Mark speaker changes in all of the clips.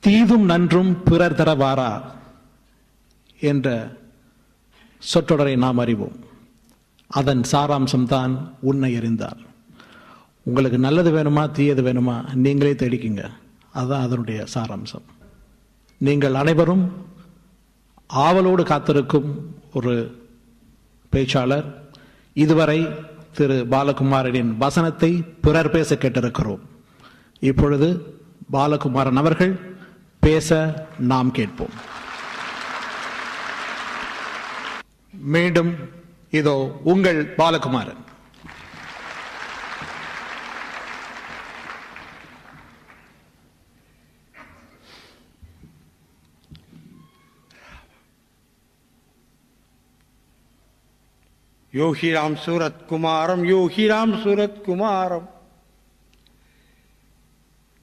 Speaker 1: தீதும் நன்றும் பிறர் தர வாரா என்ற சொற்றொடரை நாம் அறிவோம். அதன் சாராம்சம்தான் உன்னை அறிந்தால். உங்களுக்கு நல்லது வேணுமா தீயது வேணுமா நீங்களே தேடிக்கிங்க. அதுதான் அதனுடைய சாராம்சம். நீங்கள் அனைவரும் ஆவலோடு காத்திருக்கும் ஒரு பேச்சாளர். இதுவரை திரு பாலகுமாரனின் வசனத்தை பிறர் பேச கேட்டிருக்கிறோம். இப்பொழுது பாலகுமாரன் அவர்கள் பேச நாம் கேட்போம். மீண்டும் இதோ உங்கள் பாலகுமாரன்.
Speaker 2: யோகிராம் சூரத்குமாரம் யோகிராம் சூரத்குமாரம்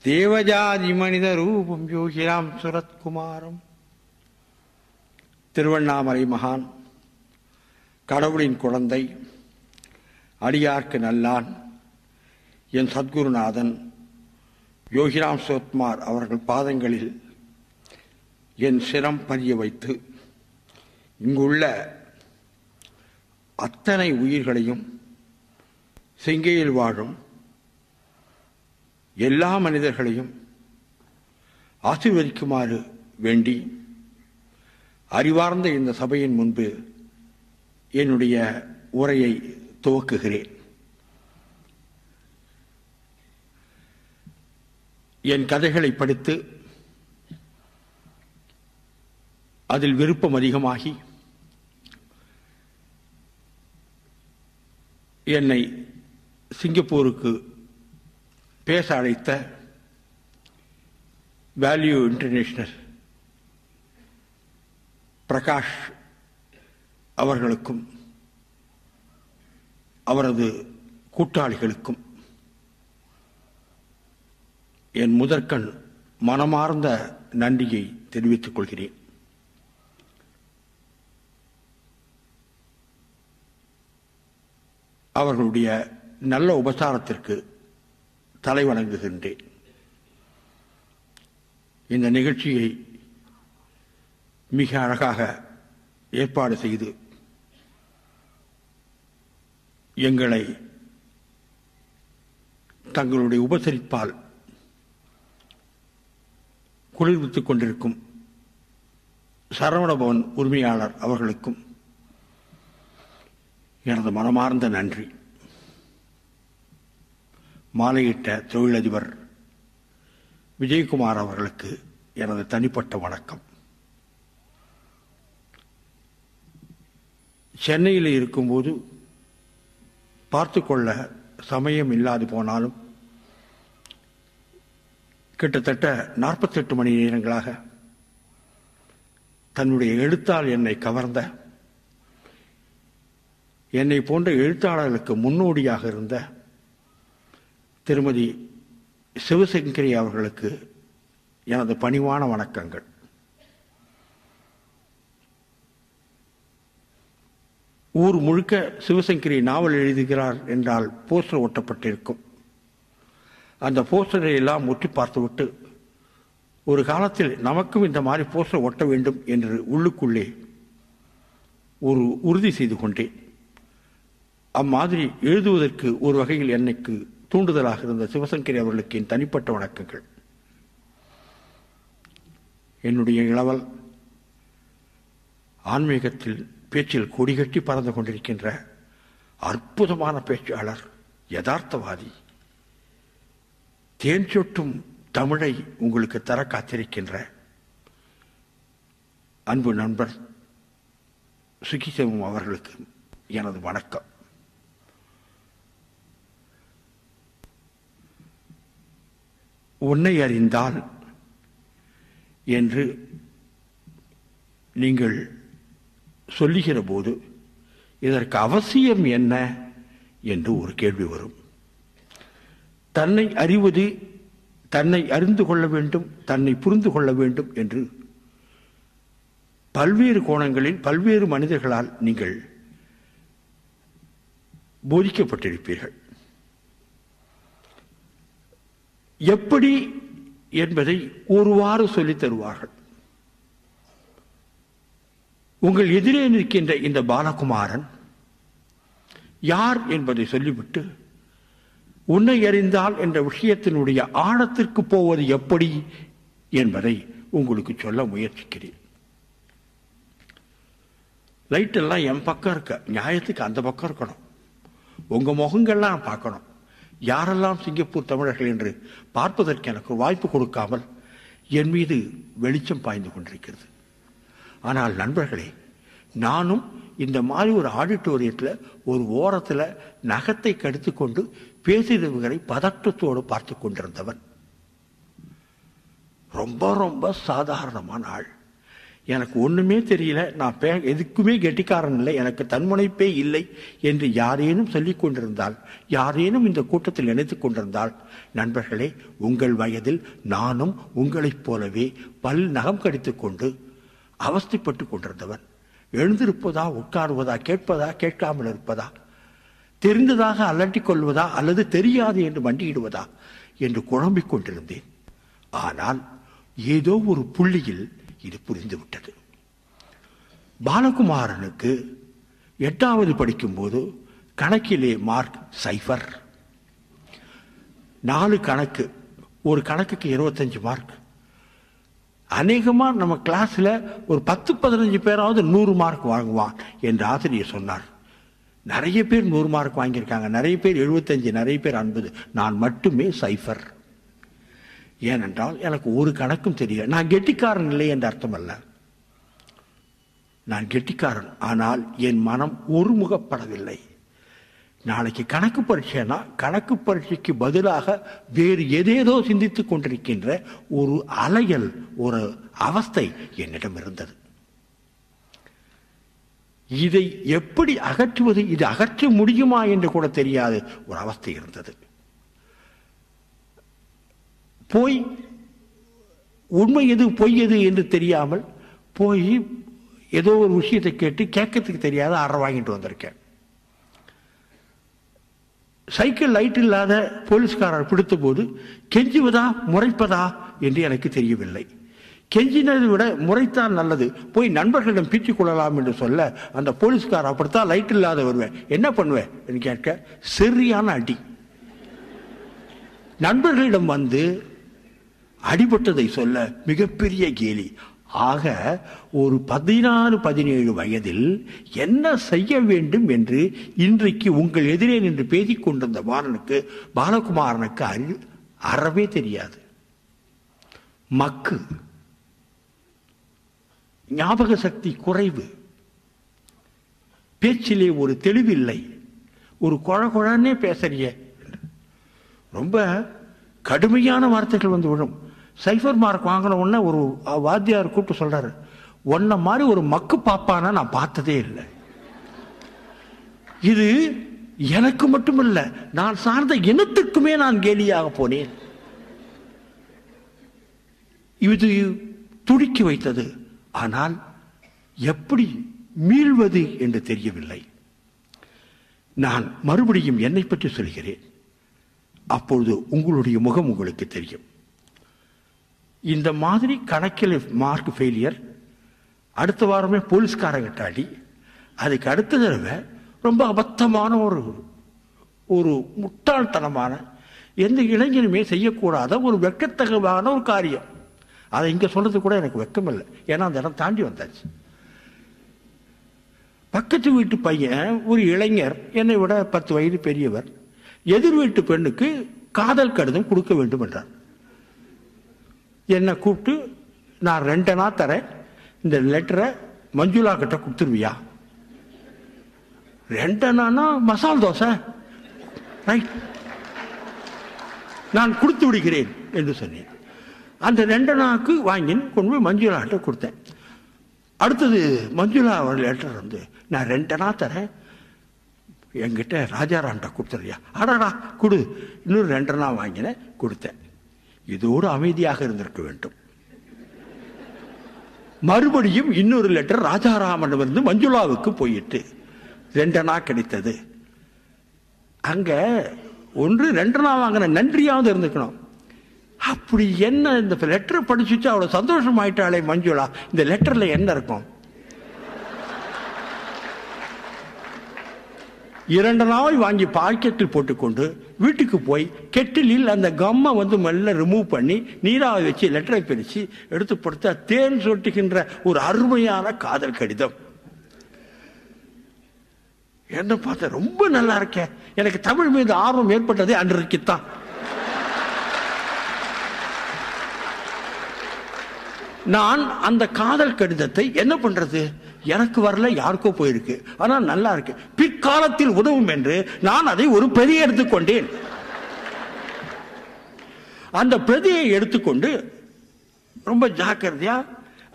Speaker 2: தேவஜாதி மனித ரூபம் யோகிராம் சூரத்குமாரம். திருவண்ணாமலை மகான், கடவுளின் குழந்தை, அடியார்க்கு நல்லான், என் சத்குருநாதன் யோகிராம் சூரத்குமார் அவர்கள் பாதங்களில் என் சிரம் பதிய வைத்து இங்குள்ள அத்தனை உயிர்களையும், சிங்கையில் வாழும் எல்லா மனிதர்களையும் ஆசீர்வதிக்குமாறு வேண்டி அறிவார்ந்த இந்த சபையின் முன்பு என்னுடைய உரையை துவக்குகிறேன். என் கதைகளை படித்து அதில் விருப்பம் அதிகமாகி என்னை சிங்கப்பூருக்கு பேச அழைத்த வேல்யூ இன்டர்நேஷனல் பிரகாஷ் அவர்களுக்கும் அவரது கூட்டாளிகளுக்கும் என் முதற்கண் மனமார்ந்த நன்றியை தெரிவித்துக் கொள்கிறேன். அவர்களுடைய நல்ல உபசாரத்திற்கு தலை வணங்குகின்றேன். இந்த நிகழ்ச்சியை மிக அழகாக ஏற்பாடு செய்து எங்களை தங்களுடைய உபசரிப்பால் குளிர்வித்துக் கொண்டிருக்கும் சரவணபவன் உரிமையாளர் அவர்களுக்கும் எனது மனமார்ந்த நன்றி. மாலையிட்ட தொழிலதிபர் விஜயகுமார் அவர்களுக்கு எனது தனிப்பட்ட வணக்கம். சென்னையில் இருக்கும்போது பார்த்துக்கொள்ள சமயம் இல்லாது போனாலும் கிட்டத்தட்ட 48 மணி நேரங்களாக தன்னுடைய எழுத்தால் என்னை கவர்ந்த, என்னை போன்ற எழுத்தாளர்களுக்கு முன்னோடியாக இருந்த திருமதி சிவசங்கரி அவர்களுக்கு எனது பணிவான வணக்கங்கள். ஊர் முழுக்க சிவசங்கரி நாவல் எழுதுகிறார் என்றால் போஸ்டர் ஒட்டப்பட்டிருக்கும். அந்த போஸ்டரை எல்லாம் ஒட்டி பார்த்துவிட்டு ஒரு காலத்தில் நமக்கும் இந்த மாதிரி போஸ்டர் ஒட்ட வேண்டும் என்று உள்ளுக்குள்ளே ஒரு உறுதி செய்து கொண்டேன். அம்மாதிரி எழுதுவதற்கு ஒரு வகையில் எனக்கு தூண்டுதலாக இருந்த சிவசங்கரி அவர்களுக்கு என் தனிப்பட்ட வணக்கங்கள். என்னுடைய இளவல் ஆன்மீகத்தில் பேச்சில் கொடிகட்டி பறந்து கொண்டிருக்கின்ற அற்புதமான பேச்சாளர், யதார்த்தவாதி, தேன் சொட்டும் தமிழை உங்களுக்கு தர காத்திருக்கின்ற அன்பு நண்பர் சுகிசிவம் அவர்களுக்கு எனது வணக்கம். உன்னை அறிந்தால் என்று நீங்கள் சொல்லுகிற போது இதற்கு அவசியம் என்ன என்று ஒரு கேள்வி வரும். தன்னை அறிவது, தன்னை அறிந்து கொள்ள வேண்டும், தன்னை புரிந்து கொள்ள வேண்டும் என்று பல்வேறு கோணங்களில் பல்வேறு மனிதர்களால் நீங்கள் போதிக்கப்பட்டிருப்பீர்கள். எப்படி என்பதை ஒருவாறு சொல்லித் தருவார்கள். உங்கள் எதிரே நிற்கின்ற இந்த பாலகுமாரன் யார் என்பதை சொல்லிவிட்டு, உன்னை அறிந்தால் என்ற விஷயத்தினுடைய ஆழத்திற்கு போவது எப்படி என்பதை உங்களுக்கு சொல்ல முயற்சிக்கிறேன். லைட்டெல்லாம் என் பக்கம் இருக்க, நியாயத்துக்கு அந்த பக்கம் இருக்கணும். உங்க முகங்கள்லாம் பார்க்கணும். யாரெல்லாம் சிங்கப்பூர் தமிழர்கள் என்று பார்ப்பதற்கு எனக்கு வாய்ப்பு கொடுக்காமல் என் மீது வெளிச்சம் பாய்ந்து கொண்டிருக்கிறது. ஆனால் நண்பர்களே, நானும் இந்த மாதிரி ஒரு ஆடிட்டோரியத்தில் ஒரு ஓரத்தில் நகத்தை கடித்துக்கொண்டு பேசியவர்களை பதற்றத்தோடு பார்த்து கொண்டிருந்தவன். ரொம்ப ரொம்ப சாதாரணமான ஆள். எனக்கு ஒண்ணுமே தெரியல, நான் எதுக்குமே கெட்டிக்காரன் இல்லை, எனக்கு தன்முனைப்பே இல்லை என்று யாரேனும் சொல்லிக் கொண்டிருந்தால், யாரேனும் இந்த கூட்டத்தில் நினைத்துக் கொண்டிருந்தால், நண்பர்களே, உங்கள் வயதில் நானும் உங்களைப் போலவே பல் நகம் கடித்துக் கொண்டு அவஸ்தைப்பட்டு கொண்டிருந்தவன். எழுந்திருப்பதா, உட்காருவதா, கேட்பதா, கேட்காமல் இருப்பதா, தெரிந்ததாக அலட்டிக் கொள்வதா அல்லது தெரியாது என்று மண்டியிடுவதா என்று குழம்பிக் கொண்டிருந்தேன். ஆனால் ஏதோ ஒரு புள்ளியில் இது புரிந்துவிட்டது. பாலகுமாரனுக்கு 8வது படிக்கும்போது கணக்கிலே மார்க் 0. 4 கணக்கு, ஒரு கணக்குக்கு 25 மார்க். அநேகமா நம்ம கிளாஸ்ல ஒரு 10-15 பேராவது 100 மார்க் வாங்குவான் என்று ஆசிரியர் சொன்னார். நிறைய பேர் 100 மார்க் வாங்கியிருக்காங்க, நிறைய பேர் 75, நிறைய பேர் 50. நான் மட்டுமே 0. ஏனென்றால் எனக்கு ஒரு கணக்கும் தெரியல. நான் கெட்டிக்காரன் இல்லை என்ற அர்த்தம் அல்ல, நான் கெட்டிக்காரன். ஆனால் என் மனம் ஒருமுகப்படவில்லை. நாளைக்கு கணக்கு பரீட்சைனா கணக்கு பரீட்சைக்கு பதிலாக வேறு ஏதேதோ சிந்தித்துக் கொண்டிருக்கின்ற ஒரு அலையல், ஒரு அவஸ்தை என்னிடம் இருந்தது. இதை எப்படி அகற்றுவது, இது அகற்ற முடியுமா என்று கூட தெரியாத ஒரு அவஸ்தை இருந்தது. போய் உண்மை எது பொய் எது என்று தெரியாமல் போய் ஏதோ ஒரு விஷயத்தை கேட்டு கேட்கறதுக்கு தெரியாத அறை வாங்கிட்டு வந்திருக்கேன். சைக்கிள் லைட் இல்லாத போலீஸ்காரர் பிடித்த போது கெஞ்சுவதா முறைப்பதா என்று எனக்கு தெரியவில்லை. கெஞ்சினதை விட முறைத்தான் நல்லது, போய் நண்பர்களிடம் பீச்சிக் கொள்ளலாம் என்று சொல்ல அந்த போலீஸ்காரர் அப்படித்தான் லைட் இல்லாத வருவேன், என்ன பண்ணுவேன் என்று கேட்க சரியான அடி. நண்பர்களிடம் வந்து அடிபட்டதை சொல்ல மிகப்பெரிய கேலி. ஆக ஒரு 16-17 வயதில் என்ன செய்ய வேண்டும் என்று இன்றைக்கு உங்கள் எதிரே நின்று பேசிக் கொண்டிருந்த பாலகுமாரனுக்கு அறவே தெரியாது. மக்கு, ஞாபக சக்தி குறைவு, பேச்சிலே ஒரு தெளிவில்லை, ஒரு குழகுழன்னே பேசறிய, ரொம்ப கடுமையான வார்த்தைகள் வந்து விடும். 0 மார்க் வாங்கின உடனே ஒரு வாத்தியார் கூப்பிட்டு சொல்றாரு, உன்ன மாதிரி ஒரு மக்கு பாப்பானா நான் பார்த்ததே இல்லை. இது எனக்கு மட்டுமல்ல, நான் சார்ந்த இனத்துக்குமே நான் கேலியாக போனேன். இது துடிக்கி வைத்தது. ஆனால் எப்படி மீள்வது என்று தெரியவில்லை. நான் மறுபடியும் என்னை பற்றி சொல்கிறேன், அப்பொழுது உங்களுடைய முகம் உங்களுக்கு தெரியும். இந்த மாதிரி கணக்கில் மார்க் ஃபெயிலியர், அடுத்த வாரமே போலீஸ்காரங்கிட்ட அடி, அதுக்கு அடுத்த தடவை ரொம்ப அபத்தமான ஒரு முட்டாள்தனமான, எந்த இளைஞனுமே செய்யக்கூடாத ஒரு வெட்கத்தகவான ஒரு காரியம். அதை இங்க சொல்றது கூட எனக்கு வெட்கம் இல்லை, ஏன்னா அந்த இடம் தாண்டி வந்தாச்சு. பக்கத்து வீட்டு பையன் ஒரு இளைஞர், என்னை விட 10 வயது பெரியவர், எதிர் வீட்டு பெண்ணுக்கு காதல் கடிதம் கொடுக்க வேண்டும் என்றார். என்னை கூப்பிட்டு, நான் 2 நாள் தரேன், இந்த லெட்டரை மஞ்சுளா கிட்ட கொடுத்துருவியா? 2 நாள்னா மசால் தோசை, ரைட், நான் கொடுத்து விடுகிறேன் என்று சொன்னேன். அந்த 2 நாளுக்கு வாங்கி கொண்டு போய் மஞ்சுளா கிட்ட கொடுத்தேன். அடுத்தது மஞ்சுளா லெட்டர் வந்து, நான் 2 நாள் தரேன், என்கிட்ட ராஜாராம்கிட்ட கொடுத்துறியா? அடடா கொடு. இன்னொரு 2 நாள் வாங்கினேன், கொடுத்தேன். இதோடு அமைதியாக இருந்திருக்க வேண்டும். மறுபடியும் இன்னொரு லெட்டர் ராஜாராமனிடமிருந்து மஞ்சுளாவுக்கு போயிட்டு 2 நாள் கிடைத்தது. அங்க 1-2 நாள் வாங்கின நன்றியாவது இருந்துக்கணும். அப்படி என்ன இந்த லெட்டரை படிச்சுட்டு அவ்வளவு சந்தோஷம் ஆயிட்டாளே மஞ்சுளா, இந்த லெட்டர்ல என்ன இருக்கும்? 2 நாள் வாங்கி பாக்கெட்டில் போட்டுக்கொண்டு வீட்டுக்கு போய் கெட்டிலில் அந்த கம்மை மெல்ல ரிமூவ் பண்ணி நீராவை வச்சு லெட்டரை பிரிச்சு எடுத்து படுத்த தேன் சொட்டுகின்ற ஒரு அருமையான காதல் கடிதம். என்ன பார்த்த ரொம்ப நல்லா இருக்கேன். எனக்கு தமிழ் மீது ஆர்வம் ஏற்பட்டதே அன்றைக்குத்தான். நான் அந்த காதல் கடிதத்தை என்ன பண்றது, எனக்கு வரல, யாருக்கோ போயிருக்கு, ஆனால் நல்லா இருக்கு, பிற்காலத்தில் உதவும் என்று நான் அதை ஒரு பிரதியை எடுத்துக்கொண்டேன். அந்த பிரதியை எடுத்துக்கொண்டு ரொம்ப ஜாக்கிரதையா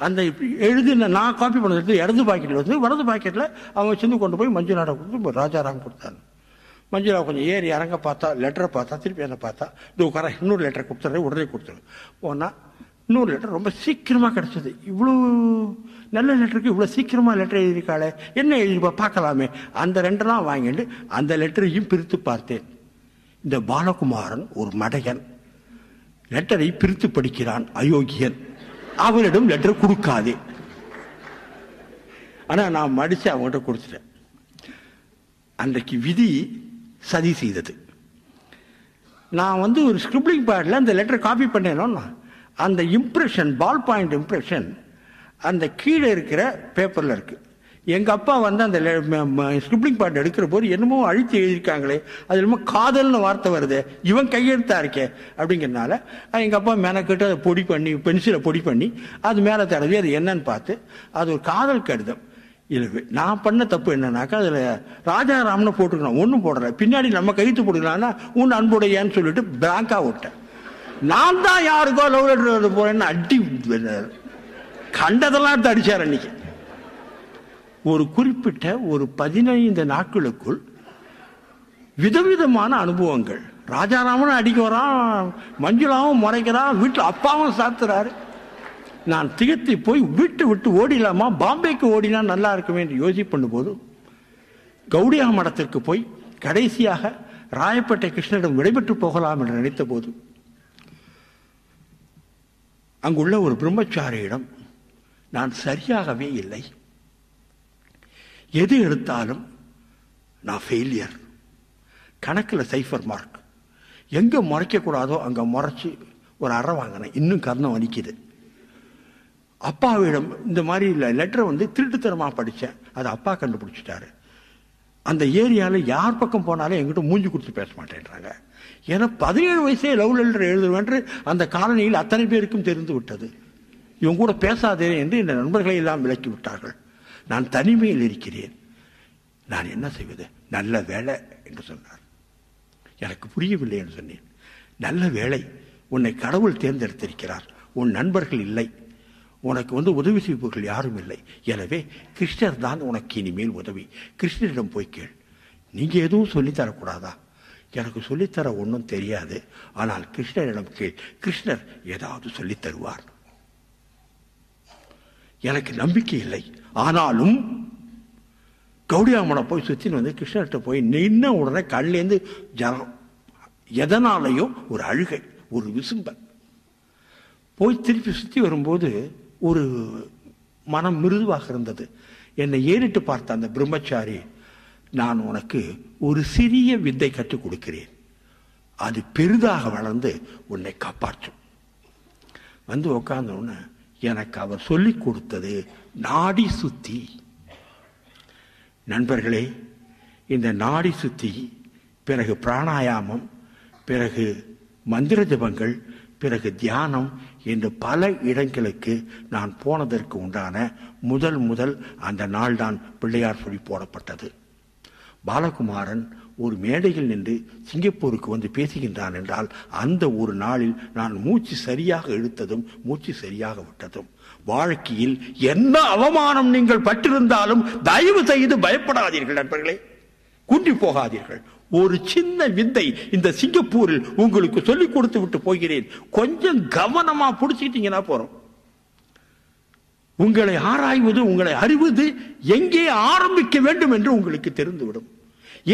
Speaker 2: அந்த எழுதின நான் காப்பி பண்ணது இடது பாக்கெட்டில் வலது பாக்கெட்டில் அவங்க சிந்து கொண்டு போய் மஞ்சுளாட கொடுத்து ராஜாராம் கொடுத்தாங்க. மஞ்சுளா கொஞ்சம் ஏறி இறங்க பார்த்தா, லெட்டரை பார்த்தா, திருப்பி என்ன பார்த்தா, இது உட்கார இன்னொரு லெட்டரை கொடுத்துட்றேன், உடனே கொடுத்துரு போனால் இன்னொரு லெட்டர் ரொம்ப சீக்கிரமாக கிடச்சிது. இவ்வளோ நல்ல லெட்டருக்கு இவ்வளோ சீக்கிரமாக லெட்டர் எழுதியிருக்காளே, என்ன எழுதிப்பா பார்க்கலாமே. அந்த 2 நாள் வாங்கிட்டு அந்த லெட்டரையும் பிரித்து பார்த்தேன். இந்த பாலகுமாரன் ஒரு மடையன், லெட்டரை பிரித்து படிக்கிறான், அயோக்கியன், அவனிடம் லெட்டர் கொடுக்காதே. ஆனால் நான் மடித்து அவங்ககிட்ட கொடுத்துட்டேன். அன்றைக்கு விதி சதி செய்தது. நான் ஒரு ஸ்கிரிப்டிங் பேடில் அந்த லெட்டரை காப்பி பண்ணேனோன்னா அந்த இம்ப்ரெஷன், பால் பாயிண்ட் இம்ப்ரெஷன் அந்த கீழே இருக்கிற பேப்பரில் இருக்குது. எங்கள் அப்பா அந்த ஸ்கிரிப்டிங் பேட் எடுக்கிற போது என்னமோ அழித்து எழுதியிருக்காங்களே, அது என்னமோ காதல்னு வார்த்தை வருது, இவன் கையெழுத்தா இருக்கே அப்படிங்கிறதுனால எங்கள் அப்பா மெனக்கிட்டு அதை பொடி பண்ணி, பென்சிலை பொடி பண்ணி அது மேலே தடவி அது என்னன்னு பார்த்து அது ஒரு காதல் கடிதம். இல்லை, நான் பண்ண தப்பு என்னன்னாக்கா அதில் ராஜாராம்னு போட்டுக்கணும், ஒன்றும் போடலை, பின்னாடி நம்ம கையெழுத்து போட்டுக்கலாம்னா உன் அன்புடையான்னு சொல்லிட்டு பிளாங்காக விட்டேன். நான் தான் யாருக்கோ லவ் லெட்டர் போறேன்னு அடி கண்டதெல்லாம் தடிச்சார். அன்னைக்கு ஒரு குறிப்பிட்ட ஒரு 15 நாட்களுக்குள் விதவிதமான அனுபவங்கள். ராஜாராமனும் அடிக்க வரான், மஞ்சுளாவும் முறைக்கிறான், வீட்டில் அப்பாவும் சாத்துறாரு. நான் திகத்தி போய் வீட்டை விட்டு ஓடிலாமா, பாம்பேக்கு ஓடினா நல்லா இருக்குமே என்று யோசிப்பண்ணும் போது கௌடியா மடத்திற்கு போய் கடைசியாக ராயப்பேட்டை கிருஷ்ணனிடம் விடைபெற்று போகலாம் என்று நினைத்த போது அங்குள்ள ஒரு பிரம்மச்சாரியிடம் நான் சரியாகவே இல்லை, எது எடுத்தாலும் நான் ஃபெயிலியர், கணக்கில் சைஃபர் மார்க், எங்கே முறைக்கக்கூடாதோ அங்கே முறைச்சி ஒரு அறை வாங்கினேன், இன்னும் கர்ணம் வலிக்குது. அப்பாவிடம் இந்த மாதிரி லெட்டரை திருட்டுத்தனமாக படித்தேன், அதை அப்பா கண்டுபிடிச்சிட்டாரு. அந்த ஏரியாவில் யார் பக்கம் போனாலும் எங்கிட்ட மூஞ்சி கொடுத்து பேச மாட்டேன்றாங்க. ஏன்னா 17 வயசே லவ் லெட்டர் எழுதுவேன்று அந்த காலனியில் அத்தனை பேருக்கும் தெரிந்து விட்டது. இவங்க கூட பேசாதே என்று இந்த நண்பர்களை எல்லாம் விலக்கி விட்டார்கள். நான் தனிமையில் இருக்கிறேன், நான் என்ன செய்வது? நல்ல வேலை என்று சொன்னார். எனக்கு புரியவில்லை என்று சொன்னேன். நல்ல வேலை, உன்னை கடவுள் தேர்ந்தெடுத்திருக்கிறார், உன் நண்பர்கள் இல்லை, உனக்கு உதவி செய்பவர்கள் யாரும் இல்லை, எனவே கிருஷ்ணர் தான் உனக்கு இனிமேல் உதவி, கிருஷ்ணரிடம் போய் கேள். நீங்க எதுவும் சொல்லித்தரக்கூடாதா? எனக்கு சொல்லித்தர ஒன்றும் தெரியாது, ஆனால் கிருஷ்ணரிடம் கேள், கிருஷ்ணர் ஏதாவது சொல்லித் தருவார். எனக்கு நம்பிக்கை இல்லை, ஆனாலும் கௌடியாமனை போய் சுற்றி கிருஷ்ணர்கிட்ட போய் நின்ன உடனே கண்லேருந்து ஜலம், எதனாலையும் ஒரு அழுகை, ஒரு விசும்பல். போய் திருப்பி சுற்றி வரும்போது ஒரு மனம் மிருதுவாக இருந்தது. என்னை ஏறிட்டு பார்த்த அந்த பிரம்மச்சாரி, நான் உனக்கு ஒரு சிறிய வித்தை கற்றுக் கொடுக்கிறேன், அது பெரிதாக வளர்ந்து உன்னை காப்பாற்றும். உட்கார்ந்த உடனே எனக்கு அவர் சொல்லிக் கொடுத்தது நாடி சுத்தி. நண்பர்களே, இந்த நாடி சுத்தி, பிறகு பிராணாயாமம், பிறகு மந்திர ஜபங்கள், பிறகு தியானம் என்று பல இடங்களுக்கு நான் போனதற்கு உண்டான முதல் அந்த நாள் தான் பிள்ளையார் சொல்லி போடப்பட்டது. பாலகுமாரன் ஒரு மேடையில் நின்று சிங்கப்பூருக்கு பேசுகின்றான் என்றால் அந்த ஒரு நாளில் நான் மூச்சு சரியாக இழுத்ததும் மூச்சு சரியாக விட்டதும். வாழ்க்கையில் என்ன அவமானம் நீங்கள் பட்டிருந்தாலும் தயவு செய்து பயப்படாதீர்கள் நண்பர்களே, குண்டி போகாதீர்கள். ஒரு சின்ன வித்தை இந்த சிங்கப்பூரில் உங்களுக்கு சொல்லிக் கொடுத்து விட்டு போகிறேன், கொஞ்சம் கவனமா பிடிச்சிட்டீங்கன்னா போறோம். உங்களை ஆராய்வது, உங்களை அறிவது எங்கே ஆரம்பிக்க வேண்டும் என்று உங்களுக்கு தெரிந்துவிடும்.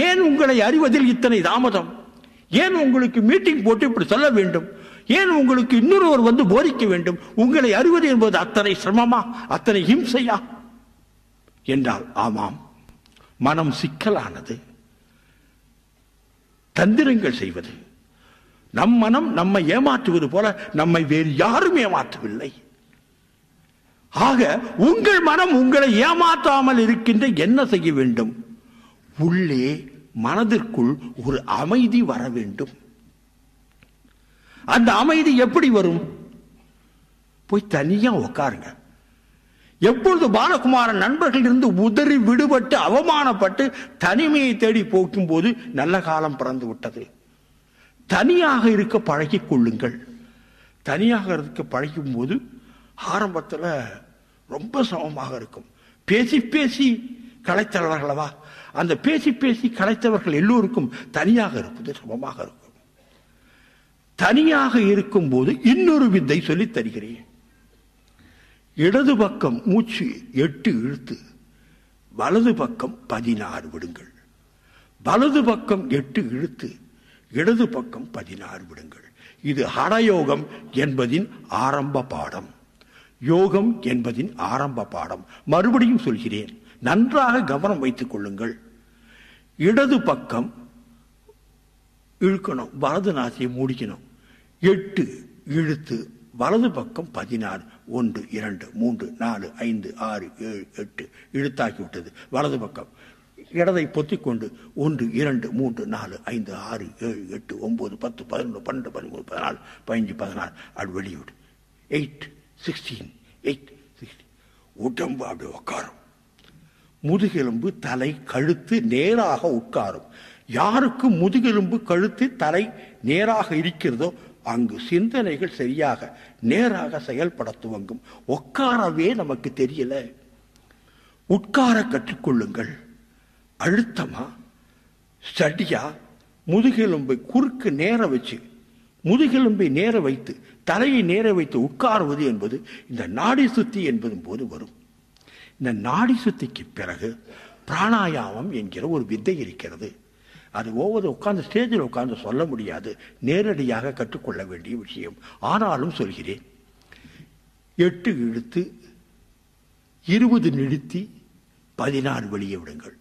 Speaker 2: ஏன் உங்களை அறிவதில் இத்தனை தாமதம்? ஏன் உங்களுக்கு மீட்டிங் போட்டு இப்படி சொல்ல வேண்டும்? ஏன் உங்களுக்கு இன்னொருவர் வந்து போதிக்க வேண்டும்? உங்களை அறிவது என்பது அத்தனை சிரமமா, அத்தனை ஹிம்சையா என்றால் ஆமாம், மனம் சிக்கலானது. தந்திரங்கள் செய்வது, நம் மனம் நம்மை ஏமாற்றுவது போல நம்மை வேறு யாரும் ஏமாற்றவில்லை. ஆக உங்கள் மனம் உங்களை ஏமாற்றாமல் இருக்கின்ற என்ன செய்ய வேண்டும்? உள்ளே மனதிற்குள் ஒரு அமைதி வர வேண்டும். அந்த அமைதி எப்படி வரும்? போய் தனியா உட்காருங்க. எப்பொழுது பாலகுமாரன் நண்பர்கள் இருந்து உதறி விடுபட்டு அவமானப்பட்டு தனிமையை தேடி போக்கும் போது நல்ல காலம் பிறந்து விட்டது. தனியாக இருக்க பழகிக் கொள்ளுங்கள். தனியாக இருக்க பழகும் போது ஆரம்பத்தில் ரொம்ப சமமாக இருக்கும். பேசி பேசி கலைத்தவர்களவா, அந்த பேசி பேசி கலைத்தவர்கள் எல்லோருக்கும் தனியாக இருப்பது சமமாக இருக்கும். தனியாக இருக்கும் போது இன்னொரு வித்தை சொல்லித் தருகிறேன். இடது பக்கம் மூச்சு 8 இழுத்து வலது பக்கம் 16 விடுங்கள். வலது பக்கம் 8 இழுத்து இடது பக்கம் 16 விடுங்கள். இது ஹடயோகம் என்பதின் ஆரம்ப பாடம். யோகம் என்பதின் ஆரம்ப பாடம். மறுபடியும் சொல்கிறேன், நன்றாக கவனம் வைத்துக் கொள்ளுங்கள். இடது பக்கம் இழுக்கணும், வலது நாசியை மூடிக்கணும். 8 இழுத்து வலது பக்கம் 16. 1 2 3 4 5 6 7 8 இழுத்தாக்கி விட்டது. வலது பக்கம் இடதை பொத்திக் கொண்டு 1 2 3 4 5 6 7 8 9 10 11 12 13 14 15 16 அது வெளியோடு. 8 16 8 16. உடம்பு அப்படி உட்காரும். முதுகெலும்பு தலை கழுத்து நேராக உட்காரும். யாருக்கு முதுகெலும்பு கழுத்து தலை நேராக இருக்கிறதோ அங்கு சிந்தனைகள் சரியாக நேராக செயல்பட துவங்கும். உட்காரவே நமக்கு தெரியல. உட்கார கற்றுக்கொள்ளுங்கள். அழுத்தமா ஸ்டடியா முதுகெலும்பை குறுக்கு நேர வச்சு, முதுகெலும்பை நேர வைத்து தலையை நேர வைத்து உட்காருவது என்பது இந்த நாடி சுத்தி என்பதும் போது வரும். இந்த நாடி சுத்திக்கு பிறகு பிராணாயாமம் என்கிற ஒரு வித்தை இருக்கிறது. அது ஒவ்வொரு உட்கார்ந்து ஸ்டேஜில் உட்கார்ந்து சொல்ல முடியாது, நேரடியாக கற்றுக்கொள்ள வேண்டிய விஷயம். ஆனாலும் சொல்கிறேன். 8 இழுத்து 20 நிறுத்தி 16 வெளியே விடுங்கள்.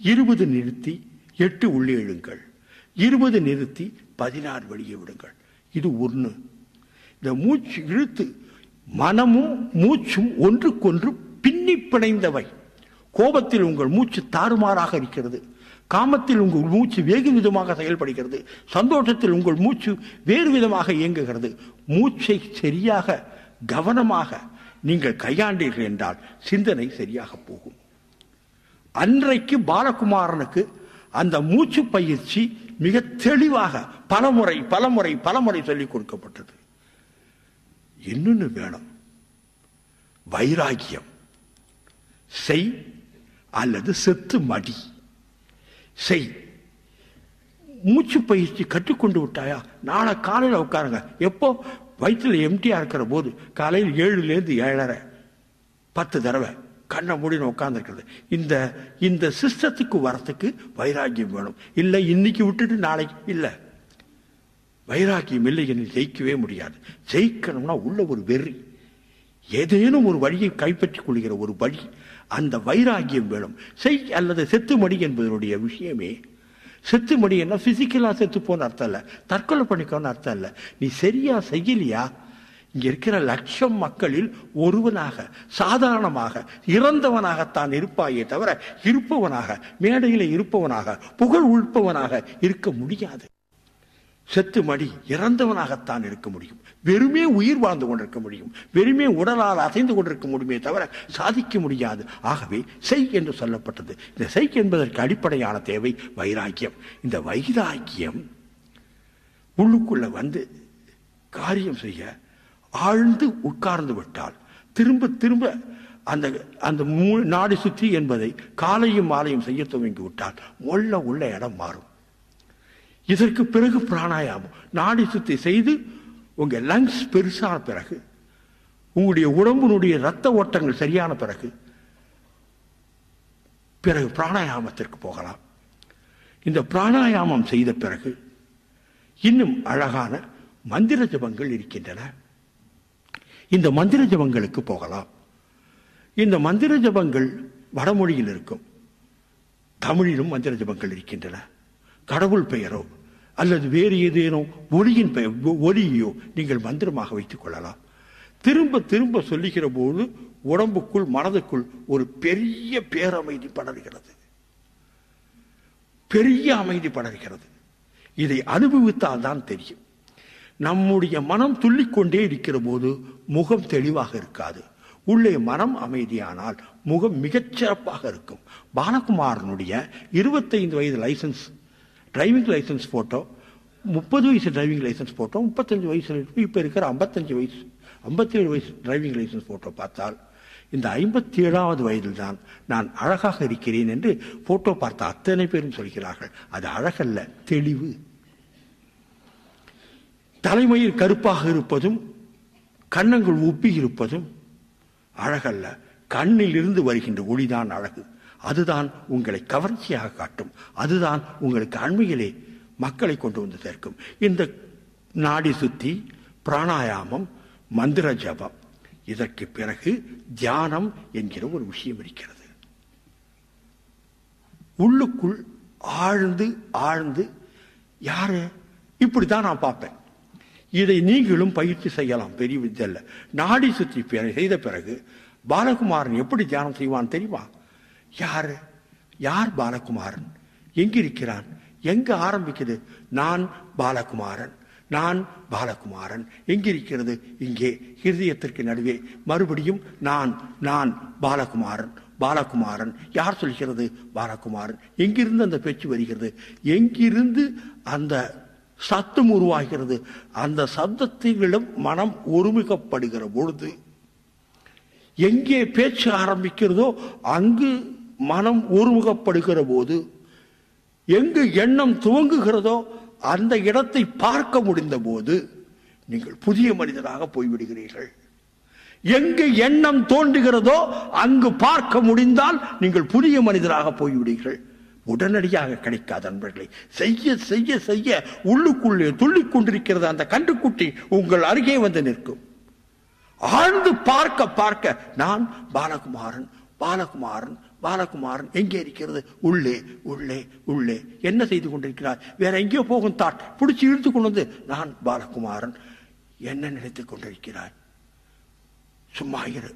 Speaker 2: 20 நிறுத்தி 8 உள்ளே இழுங்கள். 20 நிறுத்தி 16 வெளியே விடுங்கள். இது ஒன்று. இந்த மூச்சு இழுத்து மனமும் மூச்சும் ஒன்றுக்கொன்று பின்னி பிணைந்தவை. கோபத்தில் உங்கள் மூச்சு தாறுமாறாக இருக்கிறது. காமத்தில் உங்கள் மூச்சு வேறு விதமாக செயல்படுகிறது. சந்தோஷத்தில் உங்கள் மூச்சு வேறு விதமாக இயங்குகிறது. மூச்சை சரியாக கவனமாக நீங்கள் கையாண்டீர்கள் என்றால் சிந்தனை சரியாக போகும். அன்றைக்கு பாலகுமாரனுக்கு அந்த மூச்சு பயிற்சி மிக தெளிவாக பலமுறை பலமுறை பலமுறை சொல்லிக் கொடுக்கப்பட்டது. இன்னொன்று வேணும், வைராக்கியம். செய் அல்லது செத்து மடி. செய். மூச்சு பயிற்சி கற்றுக்கொண்டு விட்டாயா, நாளை காலையில் உட்காருங்க. எப்போ? வயிற்றில் எம்டியா இருக்கிற போது காலையில் 7லேருந்து 7:30 10 தடவை கண்ணை மூடின்னு உட்கார்ந்துருக்கிறது. இந்த சிஸ்டத்துக்கு வரத்துக்கு வைராக்கியம் வேணும். இல்லை இன்னைக்கு விட்டுட்டு நாளைக்கு இல்லை. வைராக்கியம் இல்லை என்று ஜெயிக்கவே முடியாது. ஜெயிக்கணும்னா உள்ள ஒரு வெறி, ஏதேனும் ஒரு வழியை கைப்பற்றிக் கொள்கிற ஒரு வழி, அந்த வைராக்கியம் வேணும். செய் அல்லது செத்துமடி என்பதனுடைய விஷயமே. செத்துமடி என்ன பிசிக்கலா செத்து போன அர்த்தம் இல்லை, தற்கொலை பண்ணிக்கோன்னு அர்த்தம் இல்லை. நீ சரியா செய்யலையா, இங்க இருக்கிற லட்சம் மக்களில் ஒருவனாக சாதாரணமாக இறந்தவனாகத்தான் இருப்பாயே தவிர இருப்பவனாக, மேடையில இருப்பவனாக, புகழ் உழ்ப்பவனாக இருக்க முடியாது. செத்து மடி இறந்தவனாகத்தான் இருக்க முடியும். வெறுமே உயிர் வாழ்ந்து கொண்டிருக்க முடியும். வெறுமே உடலால் அசைந்து கொண்டிருக்க முடியுமே தவிர சாதிக்க முடியாது. ஆகவே செய் என்று சொல்லப்பட்டது. இந்த செய் என்பதற்கு அடிப்படையான தேவை வைராக்கியம். இந்த வைராக்கியம் உள்ளுக்குள்ள வந்து காரியம் செய்ய ஆழ்ந்து உட்கார்ந்து விட்டால் திரும்ப திரும்ப அந்த நாடி சுத்தி என்பதை காலையும் மாலையும் செய்ய துவங்கி விட்டால் உள்ள இடம் மாறும். இதற்கு பிறகு பிராணாயாமம் நாடி சுத்தி செய்து உங்க லங்ஸ் பெருசான பிறகு, உங்களுடைய உடம்பினுடைய ரத்த ஓட்டங்கள் சரியான பிறகு பிராணாயாமத்திற்கு போகலாம். இந்த பிராணாயாமம் செய்த பிறகு இன்னும் அழகான மந்திர ஜபங்கள் இருக்கின்றன. இந்த மந்திர ஜபங்களுக்கு போகலாம். இந்த மந்திர ஜபங்கள் வடமொழியில் இருக்கும். தமிழிலும் மந்திர ஜபங்கள் இருக்கின்றன. கடவுள் பெயரோ அல்லது வேறு ஏதேனும் ஒளியின் பெயர் ஒலியோ நீங்கள் மந்திரமாக வைத்துக் கொள்ளலாம். திரும்ப திரும்ப சொல்லுகிற போது உடம்புக்குள் மனதுக்குள் ஒரு பெரிய பேரமைதி படர்கிறது, பெரிய அமைதி படர்கிறது. இதை அனுபவித்தால் தான் தெரியும். நம்முடைய மனம் துள்ளிக்கொண்டே இருக்கிற போது முகம் தெளிவாக இருக்காது. உள்ளே மனம் அமைதியானால் முகம் மிகச் சிறப்பாக இருக்கும். பாலகுமாரனுடைய 25 வயது லைசன்ஸ் டிரைவிங் லைசன்ஸ் போட்டோ, 30 வயசு டிரைவிங் லைசன்ஸ் போட்டோ, 35 வயசு, இப்ப இருக்கிற 55 வயசு 57 வயசு டிரைவிங் லைசன்ஸ் போட்டோ பார்த்தால் இந்த 57வது வயதில் தான் நான் அழகாக இருக்கிறேன் என்று போட்டோ பார்த்த அத்தனை பேரும் சொல்கிறார்கள். அது அழகல்ல, தெளிவு. தலைமயிர் கருப்பாக இருப்பதும் கன்னங்கள் உப்பி இருப்பதும் அழகல்ல. கண்ணில் இருந்து வருகின்ற ஒளிதான் அழகு. அதுதான் உங்களை கவர்ச்சியாக காட்டும். அதுதான் உங்களுக்கு அண்மையிலே மக்களை கொண்டு வந்து சேர்க்கும். இந்த நாடி சுத்தி, பிராணாயாமம், மந்திர ஜபம், இதற்கு பிறகு தியானம் என்கிற ஒரு விஷயம் இருக்கிறது. உள்ளுக்குள் ஆழ்ந்து ஆழ்ந்து யாரு இப்படித்தான் நான் பார்ப்பேன். இதை நீங்களும் பயிற்சி செய்யலாம். பெரிய வித்தியல்ல. நாடி சுற்றி செய்த பிறகு பாலகுமாரன் எப்படி தியானம் செய்வான் தெரியுமா? யாரு யார் பாலகுமாரன், எங்கிருக்கிறான், எங்க ஆரம்பிக்குது? நான் பாலகுமாரன், நான் பாலகுமாரன். எங்கிருக்கிறது? இங்கே ஹிருதயத்திற்கு நடுவே. மறுபடியும் நான் நான் பாலகுமாரன், பாலகுமாரன். யார் சொல்கிறது? பாலகுமாரன். எங்கிருந்து அந்த பேச்சு வருகிறது? எங்கிருந்து அந்த சத்தம் உருவாகிறது? அந்த சத்தத்திலும் மனம் ஒருமிக்கப்படுகிற பொழுது எங்கே பேச்சு ஆரம்பிக்கிறதோ அங்கு மனம் ஒருமுகப்படுகிற போது, எங்கு எண்ணம் துவங்குகிறதோ அந்த இடத்தை பார்க்க முடிந்த போது நீங்கள் புதிய மனிதராக போய்விடுகிறீர்கள். எங்கு எண்ணம் தோன்றுகிறதோ அங்கு பார்க்க முடிந்தால் நீங்கள் புதிய மனிதராக போய்விடுகிறீர்கள். உடனடியாக கிடைக்காத நண்பர்களை செய்ய செய்ய செய்ய உள்ளுக்குள்ளே துள்ளிக் கொண்டிருக்கிறது அந்த கன்றுக்குட்டி உங்கள் அருகே வந்து நிற்கும். ஆழ்ந்து பார்க்க பார்க்க நான் பாலகுமாரன், பாலகுமாரன், பாலகுமாரன். எங்கே இருக்கிறது? உள்ளே உள்ளே உள்ளே. என்ன செய்து கொண்டிருக்கிறார்? வேற எங்கேயோ போகும் தாட் பிடிச்சி இழுத்து கொண்டு வந்து நான் பாலகுமாரன். என்ன நினைத்துக் கொண்டிருக்கிறாய்? சும்மா இரு.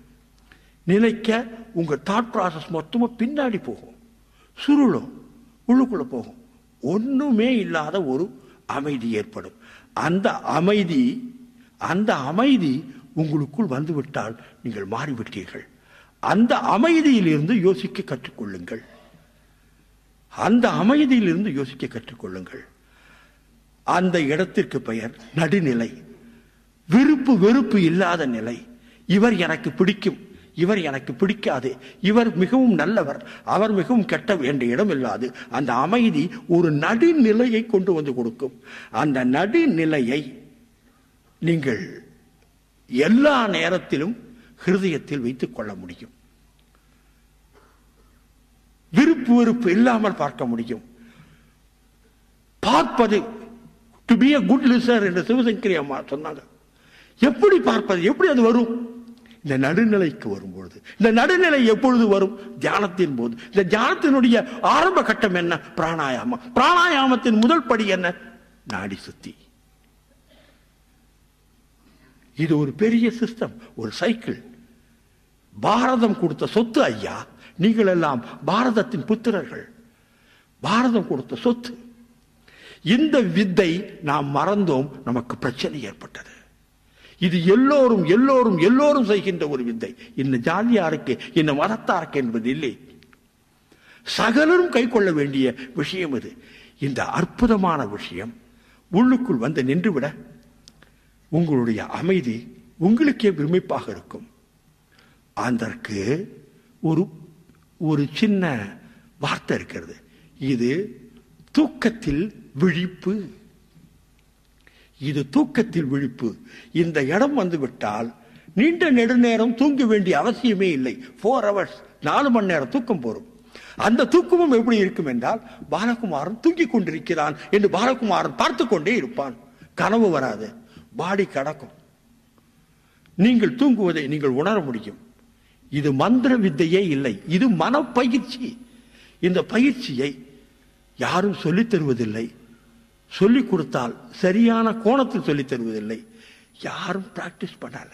Speaker 2: நினைக்க உங்க தாட் ப்ராசஸ் மொத்தமா பின்னாடி போகும், சுருளும், உள்ளுக்குள்ள போகும். ஒண்ணுமே இல்லாத ஒரு அமைதி ஏற்படும். அந்த அமைதி உங்களுக்குள் வந்துவிட்டால் நீங்கள் மாறிவிட்டீர்கள். அந்த அமைதியிலிருந்து யோசிக்க கற்றுக்கொள்ளுங்கள். அந்த அமைதியிலிருந்து யோசிக்க கற்றுக்கொள்ளுங்கள். அந்த இடத்திற்கு பெயர் நடுநிலை. விருப்பு வெறுப்பு இல்லாத நிலை. இவர் எனக்கு பிடிக்கும், இவர் எனக்கு பிடிக்காது, இவர் மிகவும் நல்லவர், அவர் மிகவும் கெட்டவர் என்ற இடம் இல்லாது அந்த அமைதி ஒரு நடுநிலையை கொண்டு வந்து கொடுக்கும். அந்த நடுநிலையை நீங்கள் எல்லா நேரத்திலும் ஹிருதயத்தில் வைத்துக் கொள்ள முடியும். விருப்பு வெறுப்பு இல்லாமல் பார்க்க முடியும். பார்ப்பது to be a good listener என்று சிவசங்கரி அம்மா சொன்னாங்க. எப்படி பார்ப்பது? எப்படி அது வரும்? இந்த நடுநிலைக்கு வரும்பொழுது. இந்த நடுநிலை எப்பொழுது வரும்? தியானத்தின் போது. இந்த தியானத்தினுடைய ஆரம்ப கட்டம் என்ன? பிராணாயாமம். பிராணாயாமத்தின் முதல் படி என்ன? நாடி சுத்தி. இது ஒரு பெரிய சிஸ்டம், ஒரு சைக்கிள். பாரதம் கொடுத்த சொத்து ஐயா. நீங்கள் எல்லாம் பாரதத்தின் புத்திரர்கள். பாரதம் கொடுத்த சொத்து. இந்த வித்தை நாம் மறந்தோம், நமக்கு பிரச்சனை ஏற்பட்டது. இது எல்லோரும் எல்லோரும் எல்லோரும் செய்கின்ற ஒரு வித்தை. இந்த ஜாதியாருக்கு இந்த மதத்தாருக்கு என்பது இல்லை. சகலரும் கை கொள்ள வேண்டிய விஷயம் இது. இந்த அற்புதமான விஷயம் உள்ளுக்குள் வந்து நின்றுவிட உங்களுடைய அமைதி உங்களுக்கே பிரமிப்பாக இருக்கும். அதற்கு ஒரு சின்ன வார்த்தை இருக்கிறது. இது தூக்கத்தில் விழிப்பு. இது தூக்கத்தில் விழிப்பு. இந்த இடம் வந்து விட்டால் நீண்ட நெடுநேரம் தூங்க வேண்டிய அவசியமே இல்லை. 4 hours 4 மணி நேரம் தூக்கம் போரும். அந்த தூக்கமும் எப்படி இருக்கும் என்றால், பாலகுமாரன் தூங்கிக் கொண்டிருக்கிறான் என்று பாலகுமாரன் பார்த்து கொண்டே இருப்பான். கனவு வராது. பாடி கடக்கும். நீங்கள் தூங்குவதை நீங்கள் உணர முடியும். இது மந்திர வித்தையே இல்லை, இது மனப்பயிற்சி. இந்த பயிற்சியை யாரும் சொல்லித் தருவதில்லை. சொல்லிக் கொடுத்தால் சரியான கோணத்தில் சொல்லித் தருவதில்லை. யாரும் பிராக்டிஸ் பண்ணல.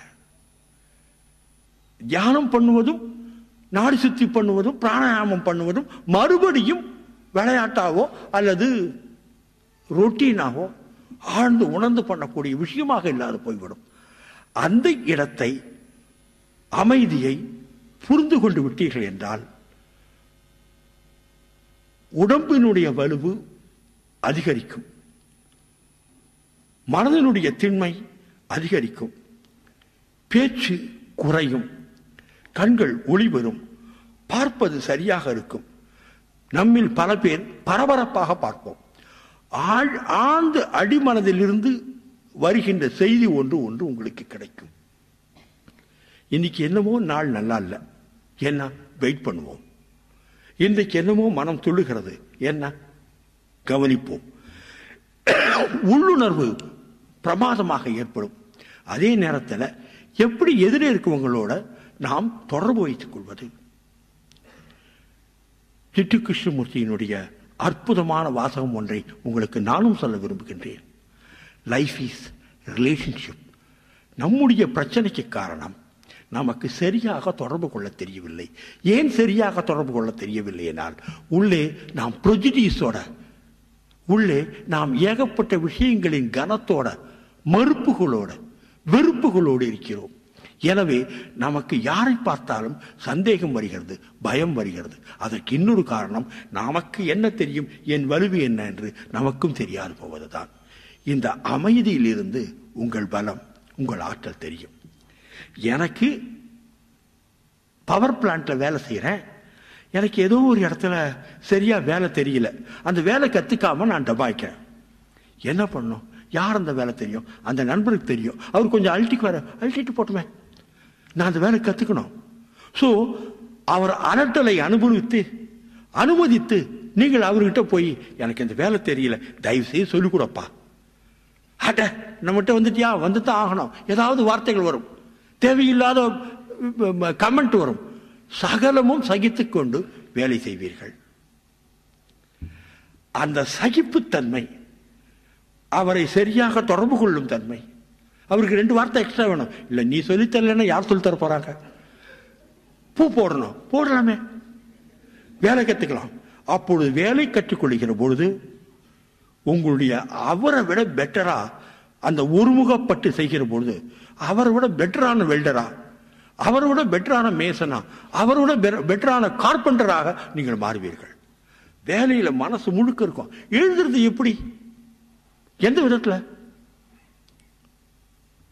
Speaker 2: தியானம் பண்ணுவதும் நாடி சுத்தி பண்ணுவதும் பிராணாயாமம் பண்ணுவதும் மறுபடியும் விளையாட்டாவோ அல்லது ரொட்டீனாவோ ஆழ்ந்து உணர்ந்து பண்ணக்கூடிய விஷயமாக இல்லாது போய்விடும். அந்த இடத்தை, அமைதியை புரிந்து கொண்டு விட்டீர்கள் என்றால் உடம்பினுடைய வலுவு அதிகரிக்கும், மனதினுடைய திண்மை அதிகரிக்கும், பேச்சு குறையும், கண்கள் ஒளி பெறும், பார்ப்பது சரியாக இருக்கும். நம்மில் பல பேர் பரபரப்பாக பார்ப்போம். ஆழ்ந்த அடிமனதிலிருந்து வருகின்ற செய்தி ஒன்று உங்களுக்கு கிடைக்கும். இன்னைக்கு என்னமோ நாள் நல்லா இல்லை, என்ன வெயிட் பண்ணுவோம். இன்றைக்கு என்னமோ மனம் துள்ளுகிறது, என்ன கவனிப்போம். உள்ளுணர்வு பிரமாதமாக ஏற்படும். அதே நேரத்தில் எப்படி எதிரே இருக்கவங்களோட நாம் தொடர்பு வைத்துக் கொள்வது? சிட்டு கிருஷ்ணமூர்த்தியினுடைய அற்புதமான வாசகம் ஒன்றை உங்களுக்கு நானும் சொல்ல விரும்புகின்றேன். Life is relationship. நம்முடைய பிரச்சனைக்கு காரணம் நமக்கு சரியாக தொடர்பு கொள்ள தெரியவில்லை. ஏன் சரியாக தொடர்பு கொள்ள தெரியவில்லை என்றால், உள்ளே நாம் ப்ரெஜுடிஸோட, உள்ளே நாம் ஏகப்பட்ட விஷயங்களின் கனத்தோட, மறுப்புகளோட, வெறுப்புகளோடு இருக்கிறோம். எனவே நமக்கு யாரை பார்த்தாலும் சந்தேகம் வருகிறது, பயம் வருகிறது. அதற்கு இன்னொரு காரணம், நமக்கு என்ன தெரியும், என் வலுவு என்ன என்று நமக்கும் தெரியாது போவதுதான். இந்த அமைதியிலிருந்து உங்கள் பலம், உங்கள் ஆற்றல் தெரியும். எனக்கு பவர் பிளான்ட்ல வேலை செய்யறேன், எனக்கு ஏதோ ஒரு இடத்துல சரியா வேலை தெரியல, அந்த வேலை கத்துக்காம நான் டபாய்க்கிறேன். என்ன பண்ணும்? யார் அந்த வேலை தெரியும்? அந்த நண்பருக்கு தெரியும். அவர் கொஞ்சம் அழட்டிட்டு போட்டுமே, நான் அந்த வேலை கத்துக்கணும். ஸோ அவர் அலட்டலை அனுமதித்து நீங்கள் அவர்கிட்ட போய், எனக்கு இந்த வேலை தெரியல, தயவு செய்து சொல்லிக் கொடுப்பா. அட நம்மகிட்ட வந்துட்டியா, வந்துதான் ஆகணும். ஏதாவது வார்த்தைகள் வரும், தேவையில்லாத கமெண்ட் வரும். சகலமும் சகித்துக்கொண்டு வேலை செய்வீர்கள். அந்த சகிப்புத்தன்மை, அவரை சரியாக தொடர்பு கொள்ளும் தன்மை. அவருக்கு 2 வார்த்தை எக்ஸ்ட்ரா வேணும். இல்லை, நீ சொல்லித்தரலன்னா யார் சொல்லித்தர போறாங்க? பூ போடணும், போடலாமே, வேலை கத்துக்கலாம். அப்பொழுது வேலை கற்றுக்கொள்கிற பொழுது உங்களுடைய அவரை விட பெட்டரா, அந்த ஒருமுகப்பட்டு செய்கிற பொழுது அவரை விட பெட்டரான வெல்டரா, அவரை விட பெட்டரான மேசனா, அவரை விட பெட்டரான கார்பெண்டராக நீங்கள் மாறுவீர்கள். வேலையில மனசு முழுக்க இருக்கும். எழுதுறது எப்படி, எந்த விதத்துல?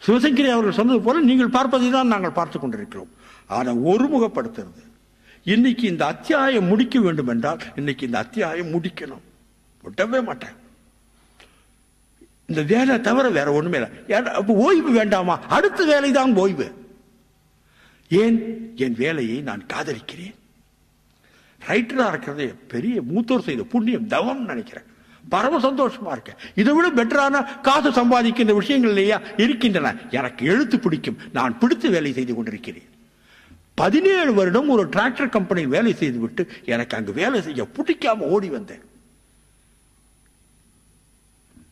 Speaker 2: சிவசங்கரி அவர்கள் சொன்னது போல நீங்கள் பார்ப்பதை தான் நாங்கள் பார்த்து கொண்டிருக்கிறோம். ஆனா ஒருமுகப்படுத்துறது. இன்னைக்கு இந்த அத்தியாயம் முடிக்க வேண்டும் என்றால் இன்னைக்கு இந்த அத்தியாயம் முடிக்கணும். விடவே மாட்டேன். இந்த வேலை தவிர வேற ஒண்ணுமே இல்லை. அப்ப ஓய்வு வேண்டாமா? அடுத்த வேலை தான் ஓய்வு. ஏன்? என் வேலையை நான் காதலிக்கிறேன். ரைட்டரா இருக்கிறது பெரிய மூத்தோர் செய்த புண்ணியம், தவம் நினைக்கிறேன். பரம சந்தோஷமா இருக்க. இதை விட பெட்டரான காசு சம்பாதிக்கின்ற விஷயங்கள் இல்லையா இருக்கின்றன. எனக்கு எழுத்து பிடிக்கும், நான் பிடித்து வேலை செய்து கொண்டிருக்கிறேன். 17 வருடம் ஒரு டிராக்டர் கம்பெனியில் வேலை செய்து விட்டு எனக்கு அங்கு வேலை செய்ய பிடிக்காம ஓடி வந்தேன்.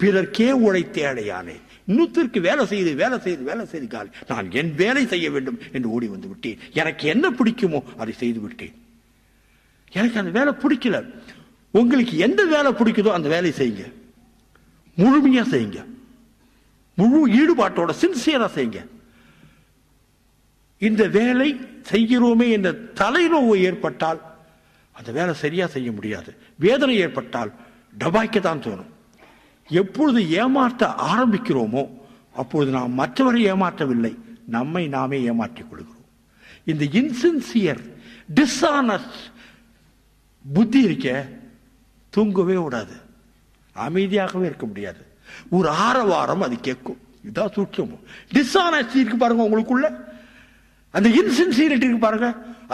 Speaker 2: பிறர்க்கே உழைத்தே அடையானே. இன்னொருத்தருக்கு வேலை செய்து கால் நான் என் வேலை செய்ய வேண்டும் என்று ஓடி வந்து விட்டேன். எனக்கு என்ன பிடிக்குமோ அதை செய்து விட்டேன். எனக்கு அந்த வேலை பிடிக்கல. உங்களுக்கு எந்த வேலை பிடிக்குதோ அந்த வேலையை செய்யுங்க, முழுமையா செய்யுங்க, முழு ஈடுபாட்டோட சின்சியரா செய்யுங்க. இந்த வேலை செய்கிறோமே என்ற தலைநோவு ஏற்பட்டால் அந்த வேலை சரியா செய்ய முடியாது. வேதனை ஏற்பட்டால் டபாய்க்கத்தான் தோணும். எப்பொழுது ஏமாற்ற ஆரம்பிக்கிறோமோ அப்பொழுது நாம் மற்றவரை ஏமாற்றவில்லை, நம்மை நாமே ஏமாற்றிக் கொள்கிறோம். இந்த இன்சின்சியர் டிஸ்ஆனஸ்ட் புத்தி இருக்க தூங்கவே விடாது, அமைதியாகவே இருக்க முடியாது. ஒரு ஆரவாரம் அது கேட்கும். இதுதான் சூட்சமும். டிஸ்ஆனஸ்டி இருக்கு பாருங்க உங்களுக்குள்ள, அந்த இன்சின்சியரிட்டி இருக்கு பாருங்க,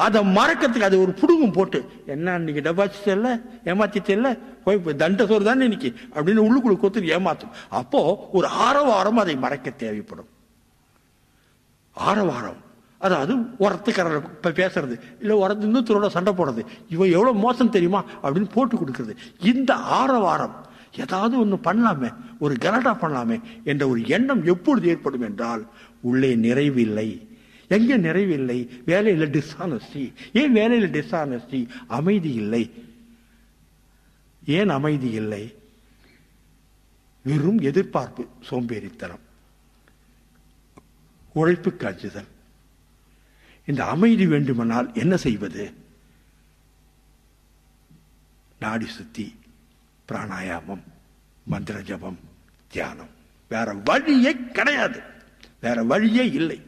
Speaker 2: அதை மறக்கிறதுக்கு அது ஒரு புடுங்கும் போட்டு, என்ன இன்னைக்கு டபாச்சிட்டல ஏமாத்திட்டல, போய் தண்ட சோறு தானே இன்னைக்கு அப்படின்னு உள்ளுக்குள்ள கொத்து ஏமாத்தும். அப்போ ஒரு ஆரவாரம் அதை மறைக்க தேவைப்படும். ஆரவாரம், அதாவது உரத்துக்காரர் பேசுறது, இல்லை உரத்து இன்னொருத்தரோட சண்டை போடுறது, இவன் எவ்வளவு மோசம் தெரியுமா அப்படின்னு போட்டு கொடுக்கறது. இந்த ஆரவாரம், ஏதாவது ஒன்று பண்ணலாமே, ஒரு கலாட்டா பண்ணலாமே என்ற ஒரு எண்ணம் எப்பொழுது ஏற்படும் என்றால், உள்ளே நிறைவு இல்லை. எங்க நிறைவு இல்லை? வேலையில் டிஸ்ஆனஸ்டி. ஏன் வேலையில் டிஸ்ஆனஸ்டி? அமைதி இல்லை. ஏன் அமைதி இல்லை? வெறும் எதிர்பார்ப்பு, சோம்பேறித்தனம், உழைப்புக்கு அஞ்சுதல். இந்த அமைதி வேண்டுமானால் என்ன செய்வது? நாடி சுத்தி, பிராணாயாமம், மந்திர ஜபம், தியானம். வேற வழியே கிடையாது, வேற வழியே இல்லை.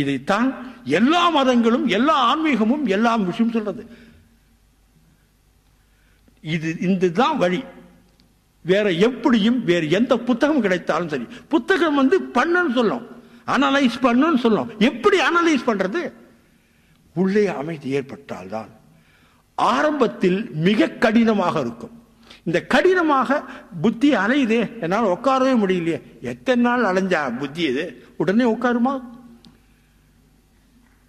Speaker 2: இதைத்தான் எல்லா மதங்களும் எல்லா ஆன்மீகமும் எல்லா விஷயம் சொல்றது. இதுதான் வழி. வேற எப்படியும் வேற எந்த புத்தகம் கிடைத்தாலும் சரி, புத்தகம் பண்ணுன்னு சொல்லும், அனலைஸ் பண்ணுன்னு சொல்லும். எப்படி அனலைஸ் பண்றது? உள்ளே அமைதி ஏற்பட்டால்தான். ஆரம்பத்தில் மிக கடினமாக இருக்கும். இந்த கடினமாக புத்தி அலையுதே, என்னால் உட்காரவே முடியலையே. எத்தனை நாள் அலைஞ்சா புத்தி இது? உடனே உட்காருமா?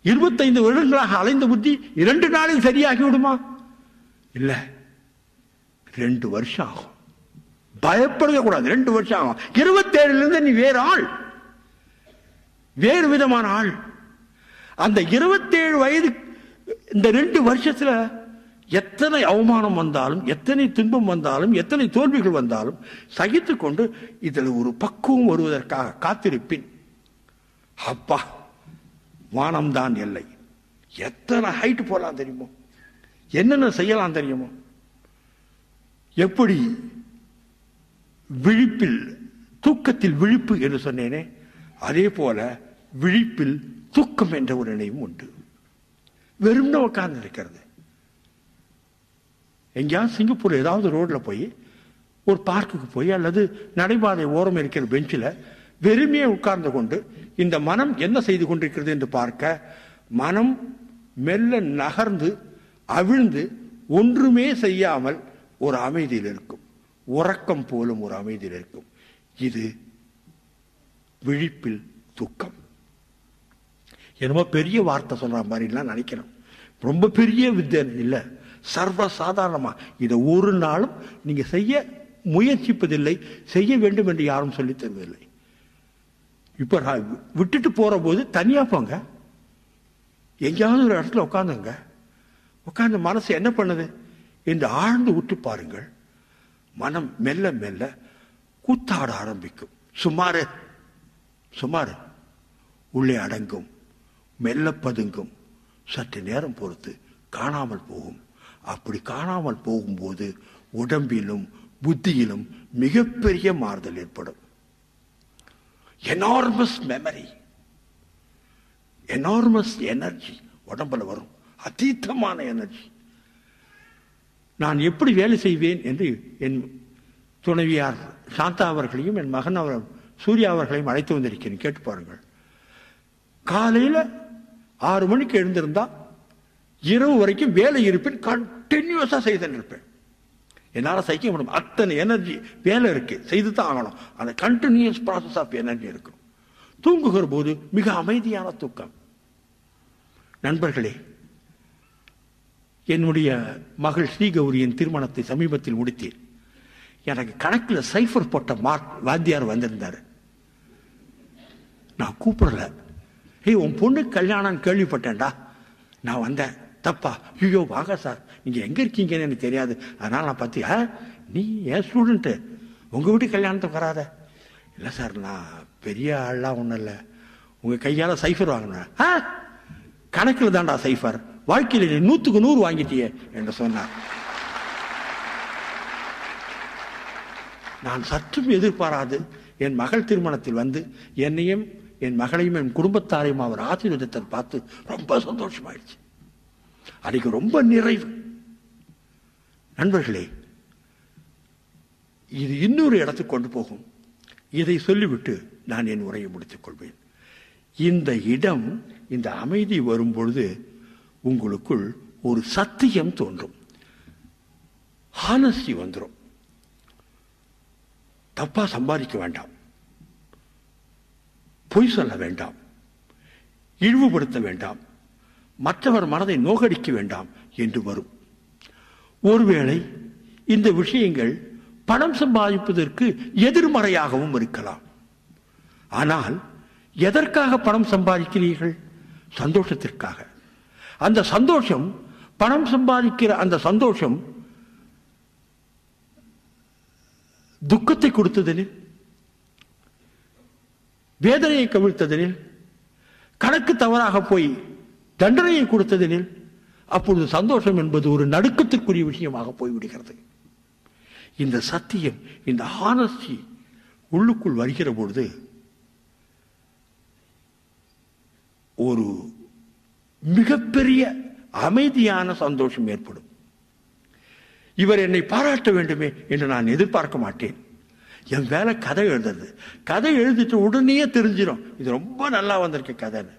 Speaker 2: 25 வருடங்களாக அலைந்த புத்தி 2 நாளில் சரியாகி விடுமா? இல்ல, 2 வருஷம் ஆகும். பயப்படவே கூடாது, 2 வருஷம் ஆகும். 27 நீ வேற ஆள், வேறு விதமான ஆள். அந்த 27 வயது, இந்த 2 வருஷத்துல எத்தனை அவமானம் வந்தாலும், எத்தனை துன்பம் வந்தாலும், எத்தனை தோல்விகள் வந்தாலும் சகித்துக் கொண்டு இதில் ஒரு பக்குவம் வருவதற்காக காத்திருப்பின். அப்பா, வானம்தான் எல்லை. எத்தனை ஹைட் போலாம் தெரியுமோ, என்னென்ன செய்யலாம் தெரியுமோ. எப்படி விழிப்பில் தூக்கத்தில் விழிப்பு என்று சொன்னேனே, அதே போல விழிப்பில் தூக்கம் என்ற ஒரு நினைவும் உண்டு. வெறும் உட்கார்ந்து இருக்கிறது. எங்கேயாவது சிங்கப்பூர் ஏதாவது ரோட்ல போய், ஒரு பார்க்குக்கு போய், அல்லது நடைபாதை ஓரம் இருக்கிற பெஞ்சில் வெறுமையே உட்கார்ந்து கொண்டு இந்த மனம் என்ன செய்து கொண்டிருக்கிறது என்று பார்க்க, மனம் மெல்ல நகர்ந்து அவிழ்ந்து ஒன்றுமே செய்யாமல் ஒரு அமைதியில் இருக்கும். உறக்கம் போலும் ஒரு அமைதியில் இருக்கும். இது விழிப்பில் தூக்கம். என்னமோ பெரிய வார்த்தை சொல்ற மாதிரிலாம் நினைக்கணும். ரொம்ப பெரிய வித்தை இல்லை, சர்வ சாதாரணமா. இதை ஒரு நாளும் நீங்க செய்ய முயற்சிப்பதில்லை, செய்ய வேண்டும் என்று யாரும் சொல்லித் தருவதில்லை. இப்ப விட்டுட்டு போற போது தனியா போங்க, எங்கேயாவது ஒரு இடத்துல உட்காந்துங்க. உட்கார்ந்து மனசு என்ன பண்ணுது என்று ஆழ்ந்து உற்று பாருங்கள். மனம் மெல்ல மெல்ல கூத்தாட ஆரம்பிக்கும். சுமாரு உள்ளே அடங்கும், மெல்ல பதுங்கும். சற்று நேரம் பொறுத்து காணாமல் போகும். அப்படி காணாமல் போகும்போது உடம்பிலும் புத்தியிலும் மிகப்பெரிய மாறுதல் ஏற்படும். எனார்மஸ் மெமரி, எனார்மஸ் எனர்ஜி உடம்புல வரும். அதீதமான எனர்ஜி. நான் எப்படி வேலை செய்வேன் என்று என் துணைவியார் சாந்தா அவர்களையும் என் மகன் சூர்யா அவர்களையும் அழைத்து வந்திருக்கிறேன். கேட்டு பாருங்கள். காலையில் 6 மணிக்கு எழுந்திருந்தா இரவு வரைக்கும் வேலை இருப்பேன். கண்டினியூஸா செய்து இருப்பேன். என்னால் சகிக்க முடியும். அத்தனை எனர்ஜி வேலை இருக்கு, செய்து தான் ஆகணும். அந்த கண்டினியூஸ் ப்ராசஸ் ஆஃப் எனர்ஜி இருக்கும். தூங்குகிற போது மிக அமைதியான தூக்கம். நண்பர்களே, என்னுடைய மகள் ஸ்ரீகௌரியின் திருமணத்தை சமீபத்தில் முடித்தேன். எனக்கு கணக்கில் சைஃபர் போட்ட வாத்தியார் வந்திருந்தார். நான் கூப்பிடல. உன் பொண்ணு கல்யாணம் கேள்விப்பட்டேன்டா, நான் வந்தேன். தப்பா? ஐயோ வாங்க சார், நீங்க எங்க இருக்கீங்கன்னு எனக்கு தெரியாது, அதனால நான் பார்த்தியா, நீ ஏன் ஸ்டூடெண்ட்டு, உங்க வீட்டு கல்யாணத்துக்கு வராத. இல்லை சார், நான் பெரிய ஆள்லாம் ஒன்றும் இல்லை, உங்க கையால் சைஃபர் வாங்கினேன். கணக்கில் தான்டா சைஃபர், வாழ்க்கையில் நீ 100க்கு 100 வாங்கிட்டியே என்று சொன்னார். நான் சற்றும் எதிர்பாராது என் மகள் திருமணத்தில் வந்து என்னையும் என் மகளையும் என் குடும்பத்தாரையும் அவர் ஆசீர்வாதத்தை பார்த்து ரொம்ப சந்தோஷமாயிடுச்சு. அன்றைக்கு ரொம்ப நிறைவு. நண்பர்களே, இது இன்னொரு இடத்துக்கு கொண்டு போகும். இதை சொல்லிவிட்டு நான் என் உரையை முடித்துக் கொள்வேன். இந்த இடம், இந்த அமைதி வரும் பொழுது உங்களுக்குள் ஒரு சத்தியம் தோன்றும், ஹானஸ்டி வந்துடும். தப்பா சம்பாதிக்க வேண்டாம், பொய் சொல்ல வேண்டாம், இழிவுபடுத்த வேண்டாம், மற்றவர் மனதை நோகடிக்க வேண்டாம் என்று வரும். ஒருவேளை இந்த விஷயங்கள் பணம் சம்பாதிப்பதற்கு எதிர்மறையாகவும் இருக்கலாம். ஆனால் எதற்காக பணம் சம்பாதிக்கிறீர்கள்? சந்தோஷத்திற்காக. அந்த சந்தோஷம், பணம் சம்பாதிக்கிற அந்த சந்தோஷம் துக்கத்தை கொடுத்ததெனில், வேதனையை கவிழ்த்ததெனில், கணக்கு தவறாக போய் தண்டனையை கொடுத்ததெனில், அப்பொழுது சந்தோஷம் என்பது ஒரு நடுக்கத்திற்குரிய விஷயமாக போய்விடுகிறது. இந்த சத்தியம், இந்த ஹானஸ்டி உள்ளுக்குள் வருகிற பொழுது ஒரு மிகப்பெரிய அமைதியான சந்தோஷம் ஏற்படும். இவர் என்னை பாராட்ட வேண்டுமே என்று நான் எதிர்பார்க்க மாட்டேன். என் வேலை கதை எழுதுறது. கதை எழுதிட்டு உடனே தெரிஞ்சிடும் இது ரொம்ப நல்லா வந்திருக்க கதைன்னு.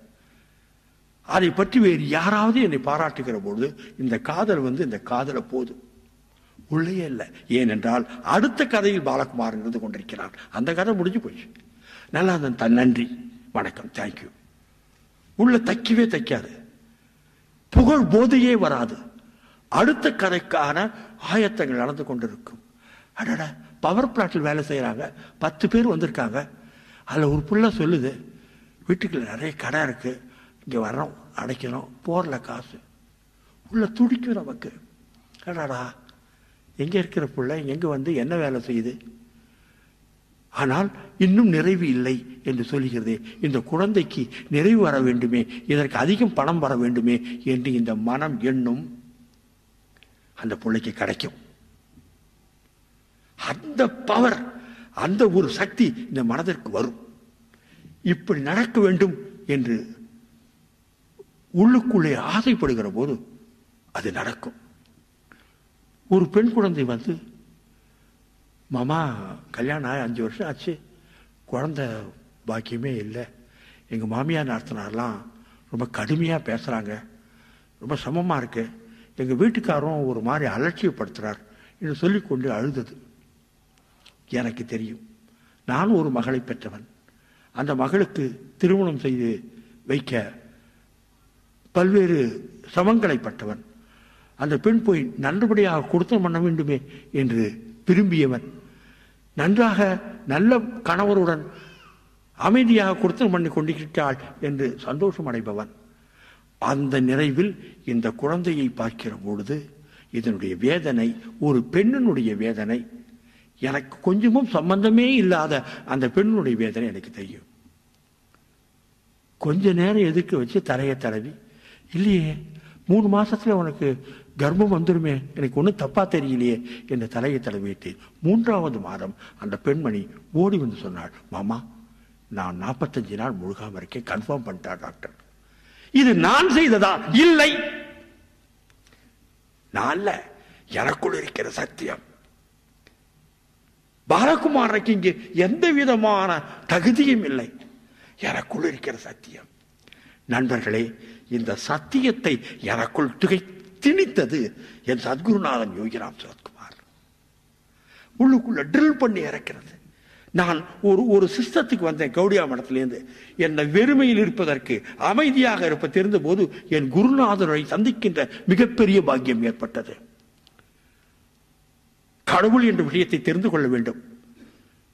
Speaker 2: அதை பற்றி வேறு யாராவது என்னை பாராட்டுகிற பொழுது இந்த காதல் இந்த காதல போதும், உள்ளே இல்லை. ஏனென்றால் அடுத்த கதையில் பாலகுமாரன் இருந்து கொண்டிருக்கிறார். அந்த கதை முடிஞ்சு போச்சு. நல்லா தன் நன்றி, வணக்கம், தேங்க்யூ. உள்ள தைக்கவே தைக்காது, புகழ் போதையே வராது. அடுத்த கதைக்கான ஆயத்தங்கள் நடந்து கொண்டிருக்கும். அடட, பவர் பிளாட்டில் வேலை செய்யறாங்க, 10 பேர் வந்திருக்காங்க. அதில் ஒரு புள்ள சொல்லுது, வீட்டுக்குள்ள நிறைய கடை இருக்கு, இங்கே வர்றோம், அடைக்கணும், போர்ல காசு. உள்ள துடிக்கும் நமக்கு. அடாடா, எங்கே இருக்கிற புள்ள எங்கே என்ன வேலை செய்யுது? ஆனால் இன்னும் நிறைவு இல்லை என்று சொல்லுகிறதே. இந்த குழந்தைக்கு நிறைவு வர வேண்டுமே, இதற்கு அதிகம் பணம் வர வேண்டுமே என்று இந்த மனம் எண்ணும். அந்த பிள்ளைக்கு கிடைக்கும். அந்த பவர், அந்த ஒரு சக்தி இந்த மனதிற்கு வரும். இப்படி நடக்க வேண்டும் என்று உள்ளுக்குள்ளே ஆசைப்படுகிற போது அது நடக்கும். ஒரு பெண் குழந்தை மாமா கல்யாணம் 5 வருஷம் ஆச்சு, குழந்தை பாக்கியமே இல்லை, எங்கள் மாமியார் நடத்தினார்லாம் ரொம்ப கடுமையாக பேசுகிறாங்க, ரொம்ப சிரமமாக இருக்கு, எங்கள் வீட்டுக்காரரும் ஒரு மாதிரி அலட்சியப்படுத்துகிறார் என்று சொல்லிக்கொண்டு அழுதது. எனக்கு தெரியும், நானும் ஒரு மகளை பெற்றவன். அந்த மகளுக்கு திருமணம் செய்து வைக்க பல்வேறு சிரமங்களை பட்டவன். அந்த பெண் போய் நல்லபடியாக கொடுத்தம் பண்ண வேண்டுமே என்று விரும்பியவன். நன்றாக நல்ல கணவருடன் அமைதியாக கொடுத்தம் பண்ணி கொண்டிருக்கிறாள் என்று சந்தோஷம் அடைபவன். அந்த நிறைவில் இந்த குழந்தையை பார்க்கிற பொழுது இதனுடைய வேதனை, ஒரு பெண்ணினுடைய வேதனை, எனக்கு கொஞ்சமும் சம்பந்தமே இல்லாத அந்த பெண்ணுடைய வேதனை எனக்கு தெரியும். கொஞ்ச நேரம் எதிர்க்க வச்சு தலையை தடவி, இல்லையே 3 மாசத்துல உனக்கு கர்ப்பம் வந்துருமே, எனக்கு ஒன்றும் தப்பா தெரியலையே என்று தலையை தடவிட்டு 3வது மாதம் அந்த பெண்மணி ஓடி வந்து சொன்னாள், மாமா நான் 45 நாள் முழுகாம இருக்கேன், கன்ஃபார்ம் பண்ணிட்டார் டாக்டர். இது நான் செய்ததா? இல்லை, நான் எனக்குள் இருக்கிற சத்தியம். பாலகுமாரனுக்கு இங்கே எந்த விதமான தகுதியும் இல்லை, எனக்குள் இருக்கிற சத்தியம். நண்பர்களே, இந்த சத்தியத்தை எனக்குள் திணித்தது என் சத்குருநாதன் யோகிராம் சரத்குமார். உள்ளுக்குள்ள ட்ரில் பண்ணி இறக்கிறது. நான் ஒரு சிஸ்டத்துக்கு வந்தேன் கௌடியா மடத்திலேருந்து. என்னை வெறுமையில் இருப்பதற்கு, அமைதியாக இருப்ப தெரிந்த போது என் குருநாதரை சந்திக்கின்ற மிகப்பெரிய பாக்கியம் ஏற்பட்டது. கடவுள் என்ற விஷயத்தை தெரிந்து கொள்ள வேண்டும்.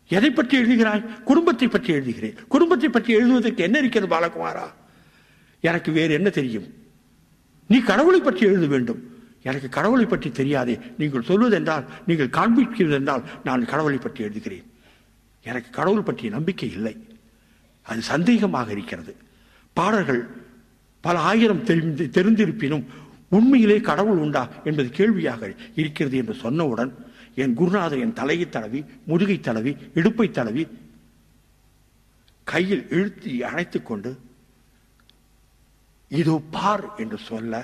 Speaker 2: எதை பற்றி எழுதுகிறாய்? குடும்பத்தை பற்றி எழுதுகிறேன். குடும்பத்தை பற்றி எழுதுவதற்கு என்ன இருக்கிறது பாலகுமாரா? எனக்கு வேறு என்ன தெரியும்? நீ கடவுளை பற்றி எழுத வேண்டும். எனக்கு கடவுளை பற்றி தெரியாதே. நீங்கள் சொல்வதென்றால், நீங்கள் காண்பிக்கிறது என்றால் நான் கடவுளை பற்றி எழுதுகிறேன். எனக்கு கடவுள் பற்றிய நம்பிக்கை இல்லை, அது சந்தேகமாக இருக்கிறது. பாடல்கள் பல ஆயிரம் தெரிந்திருப்பினும் உண்மையிலே கடவுள் உண்டா என்பது கேள்வியாக இருக்கிறது என்று சொன்னவுடன் என் குருநாதர் என் தலையை தடவி, முதுகை தடவி, இடுப்பை தடவி, கையில் இழுத்தி அணைத்துக் கொண்டு இதோ பார் என்று சொல்ல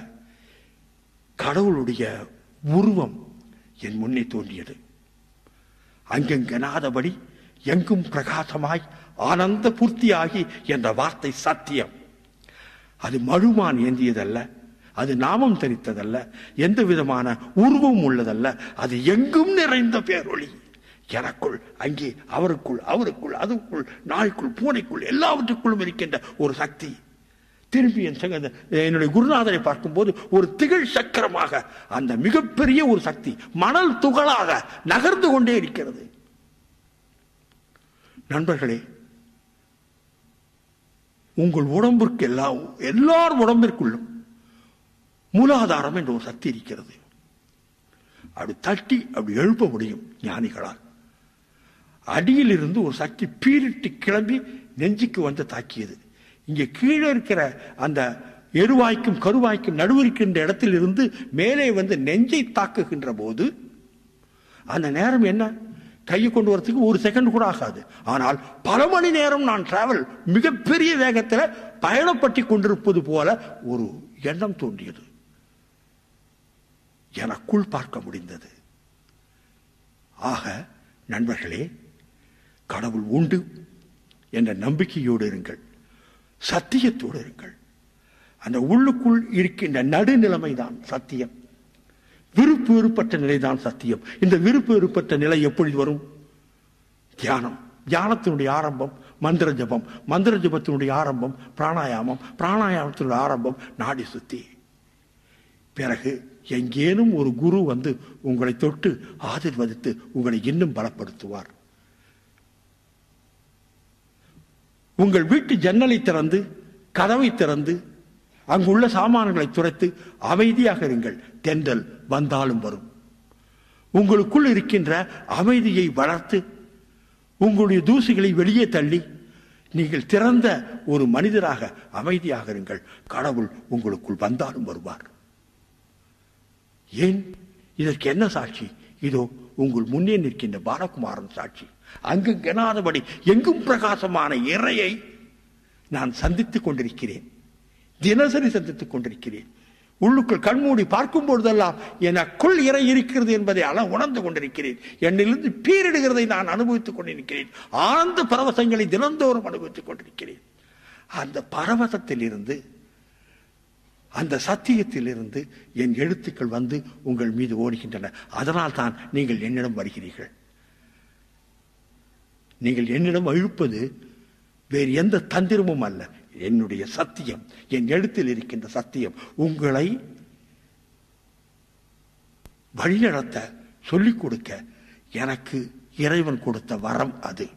Speaker 2: கடவுளுடைய உருவம் என் முன்னே தோன்றியது. அங்கெங்கனாதபடி எங்கும் பிரகாசமாய் ஆனந்த பூர்த்தியாகி என்ற வார்த்தை சத்தியம். அது மழுமான் ஏந்தியதல்ல, அது நாமம் தரித்ததல்ல, எந்த விதமான உருவம் உள்ளதல்ல. அது எங்கும் நிறைந்த பேரொளி. எனக்குள், அங்கே, அவருக்குள், அவருக்குள், அதுக்குள், நாய்க்குள், பூனைக்குள், எல்லாவற்றுக்குள்ளும் இருக்கின்ற ஒரு சக்தி. திரும்பி என்னுடைய குருநாதரை பார்க்கும்போது ஒரு திகழ் சக்கரமாக அந்த மிகப்பெரிய ஒரு சக்தி மணல் துகளாக நகர்ந்து கொண்டே இருக்கிறது. நண்பர்களே, உங்கள் உடம்பிற்கு எல்லார் உடம்பிற்குள்ளும் மூலாதாரம் என்ற ஒரு சக்தி இருக்கிறது. அப்படி தட்டி அப்படி எழுப்ப முடியும் ஞானிகளால். அடியில் இருந்து ஒரு சக்தி பீரிட்டு கிளம்பி நெஞ்சுக்கு வந்து தாக்கியது. இங்கே கீழே இருக்கிற அந்த எருவாய்க்கும் கருவாய்க்கும் நடுவிருக்கின்ற இடத்தில் இருந்து மேலே வந்து நெஞ்சை தாக்குகின்ற போது அந்த நேரம் என்ன, கையை கொண்டு வரதுக்கு ஒரு செகண்ட் கூட ஆகாது. ஆனால் பல மணி நேரம் நான் டிராவல் மிகப்பெரிய வேகத்தில் பயணப்பட்டு கொண்டிருப்பது போல ஒரு எண்ணம் தோன்றியது. எனக்குள் பார்க்க முடிந்தது. ஆக நண்பர்களே, கடவுள் உண்டு என்ற நம்பிக்கையோடு இருங்கள், சத்தியத்தோடு இருங்கள். அந்த உள்ளுக்குள் இருக்கின்ற நடுநிலைமை தான் சத்தியம். விருப்பு வெறுப்பற்ற நிலைதான் சத்தியம். இந்த விருப்பு வெறுப்பற்ற நிலை எப்படி வரும்? தியானம். தியானத்தினுடைய ஆரம்பம் மந்திர ஜபம், மந்திர ஜபத்தினுடைய ஆரம்பம் பிராணாயாமம், பிராணாயாமத்தினுடைய ஆரம்பம் நாடி சுத்தி. பிறகு எங்கேனும் ஒரு குரு வந்து உங்களை தொட்டு ஆசீர்வதித்து உங்களை இன்னும் பலப்படுத்துவார். உங்கள் வீட்டு ஜன்னலை திறந்து, கதவை திறந்து, அங்குள்ள சாமான்களை துரைத்து அமைதியாக இருங்கள். தென்றல் வந்தாலும் வரும். உங்களுக்குள் இருக்கின்ற அமைதியை வளர்த்து உங்களுடைய தூசிகளை வெளியே தள்ளி நீங்கள் திறந்த ஒரு மனிதராக அமைதியாக இருங்கள். கடவுள் உங்களுக்குள் வந்தாலும் வருவார். ஏன்? இதற்கு என்ன சாட்சி? இதோ உங்கள் முன்னே நிற்கின்ற பாலகுமாரன் சாட்சி. அங்கு கெனாதபடி எங்கும் பிரகாசமான இறையை நான் சந்தித்துக் கொண்டிருக்கிறேன். தினசரி சந்தித்துக் கொண்டிருக்கிறேன். உள்ளுக்குள் கண்மூடி பார்க்கும் பொழுதெல்லாம் எனக்குள் இறை இருக்கிறது என்பதை உணர்ந்து கொண்டிருக்கிறேன். என்னிலிருந்து பீரிடுகிறதை நான் அனுபவித்துக் கொண்டிருக்கிறேன். ஆனந்த பரவசங்களை தினந்தோறும் அனுபவித்துக் கொண்டிருக்கிறேன். அந்த பரவசத்தில் இருந்து, அந்த சத்தியத்தில் இருந்து என் எழுத்துக்கள் வந்து உங்கள் மீது ஓடுகின்றன. அதனால் தான் நீங்கள் என்னிடம் வருகிறீர்கள். நீங்கள் என்னிடம் அழுப்பது வேறு எந்த தந்திரமும் அல்ல, என்னுடைய சத்தியம், என் எழுத்தில் இருக்கின்ற சத்தியம். உங்களை வழிநடத்த, சொல்லிக் கொடுக்க எனக்கு இறைவன் கொடுத்த வரம் அது.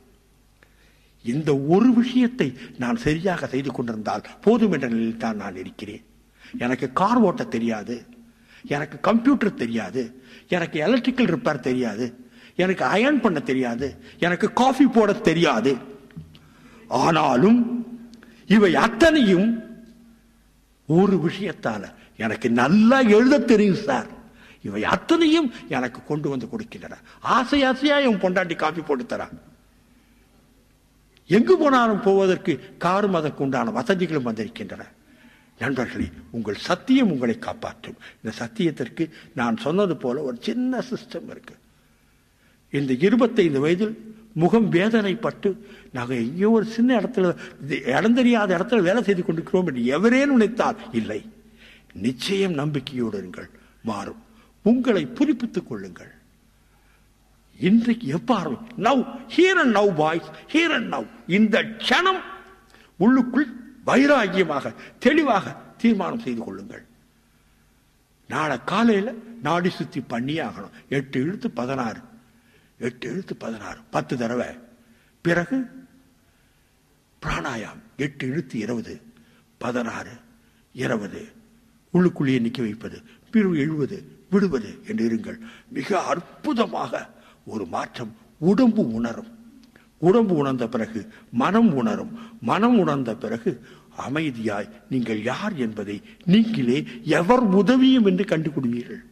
Speaker 2: இந்த ஒரு விஷயத்தை நான் சரியாக செய்து கொண்டிருந்தால் போதும் என்ற நிலையில் தான் நான் இருக்கிறேன். எனக்கு கார் ஓட்ட தெரியாது, எனக்கு கம்ப்யூட்டர் தெரியாது, எனக்கு எலக்ட்ரிக்கல் ரிப்பேர் தெரியாது, எனக்கு அயர்ன் பண்ண தெரியாது, எனக்கு காஃபி போட தெரியாது. ஆனாலும் இவை அத்தனையும் ஒரு விஷயத்தால எனக்கு நல்லா எழுத தெரியும் சார். இவை அத்தனையும் எனக்கு கொண்டு வந்து கொடுக்கின்றன. ஆசை ஆசையா என் பொண்டாட்டி காஃபி போட்டு தரா. எங்கு போனாலும் போவதற்கு காரும் அதற்கு உண்டான வசதிகளும் வந்திருக்கின்றன. நண்பர்களே, உங்கள் சத்தியம் உங்களை காப்பாற்றும். இந்த சத்தியத்திற்கு நான் சொன்னது போல ஒரு சின்ன சிஸ்டம் இருக்கு. இந்த 25 வயதில் முகம் வேதனைப்பட்டு நாங்கள் எங்கேயோ ஒரு சின்ன இடத்துல, இடம் தெரியாத இடத்துல வேலை செய்து கொண்டிருக்கிறோம் என்று எவரேனும் நினைத்தால் இல்லை. நிச்சயம் நம்பிக்கையோடு இருங்கள், மாறும். உங்களை புதுப்பித்துக் கொள்ளுங்கள். இன்றைக்கு எவ்வாறு now, here and now boys, here and now. இந்த க்ஷணம் உள்ளுக்குள் வைராகியமாக தெளிவாக தீர்மானம் செய்து கொள்ளுங்கள். நாளை காலையில் நாடி சுத்தி பண்ணியே ஆகணும். 8 எழுத்து 16, 8 எழுத்து 16, 10 தடவை. பிறகு பிராணாயாம் 8 எழுத்து 20, 16, 20 உள்ளுக்குள்ளேயே நிற்க வைப்பது, பிறகு எழுவது, விடுவது என்று இருங்கள். மிக அற்புதமாக ஒரு மாற்றம் உடம்பு உணரும். உடம்பு உணர்ந்த பிறகு மனம் உணரும். மனம் உணர்ந்த பிறகு அமைதியாய் நீங்கள் யார் என்பதை நீங்களே எவர் உதவியும் என்று கண்டுகொள்வீர்கள்.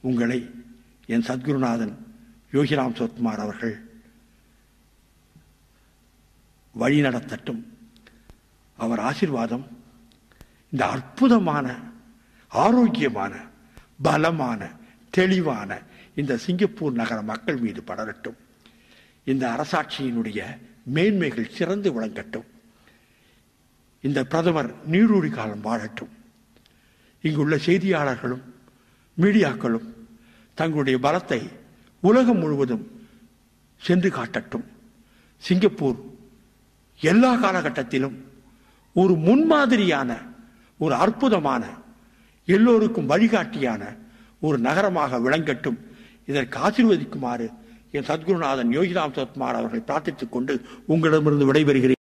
Speaker 2: உங்களை என் சத்குருநாதன் யோகிராம் சுரத்குமார் அவர்கள் வழி நடத்தட்டும். அவர் ஆசீர்வாதம் இந்த அற்புதமான, ஆரோக்கியமான, பலமான, தெளிவான இந்த சிங்கப்பூர் நகர மக்கள் மீது படரட்டும். இந்த அரசாட்சியினுடைய மேன்மைகள் சிறந்து விளங்கட்டும். இந்த பிரதமர் நீடூழி காலம் வாழட்டும். இங்குள்ள செய்தியாளர்களும் மீடியாக்களும் தங்களுடைய பலத்தை உலகம் முழுவதும் சென்று காட்டட்டும். சிங்கப்பூர் எல்லா காலகட்டத்திலும் ஒரு முன்மாதிரியான, ஒரு அற்புதமான, எல்லோருக்கும் வழிகாட்டியான ஒரு நகரமாக விளங்கட்டும். இதற்கு ஆசீர்வதிக்குமாறு என் சத்குருநாதன் யோகிராம் சரத்குமார் அவர்களை பிரார்த்தித்துக் கொண்டு உங்களிடமிருந்து விடைபெறுகிறேன்.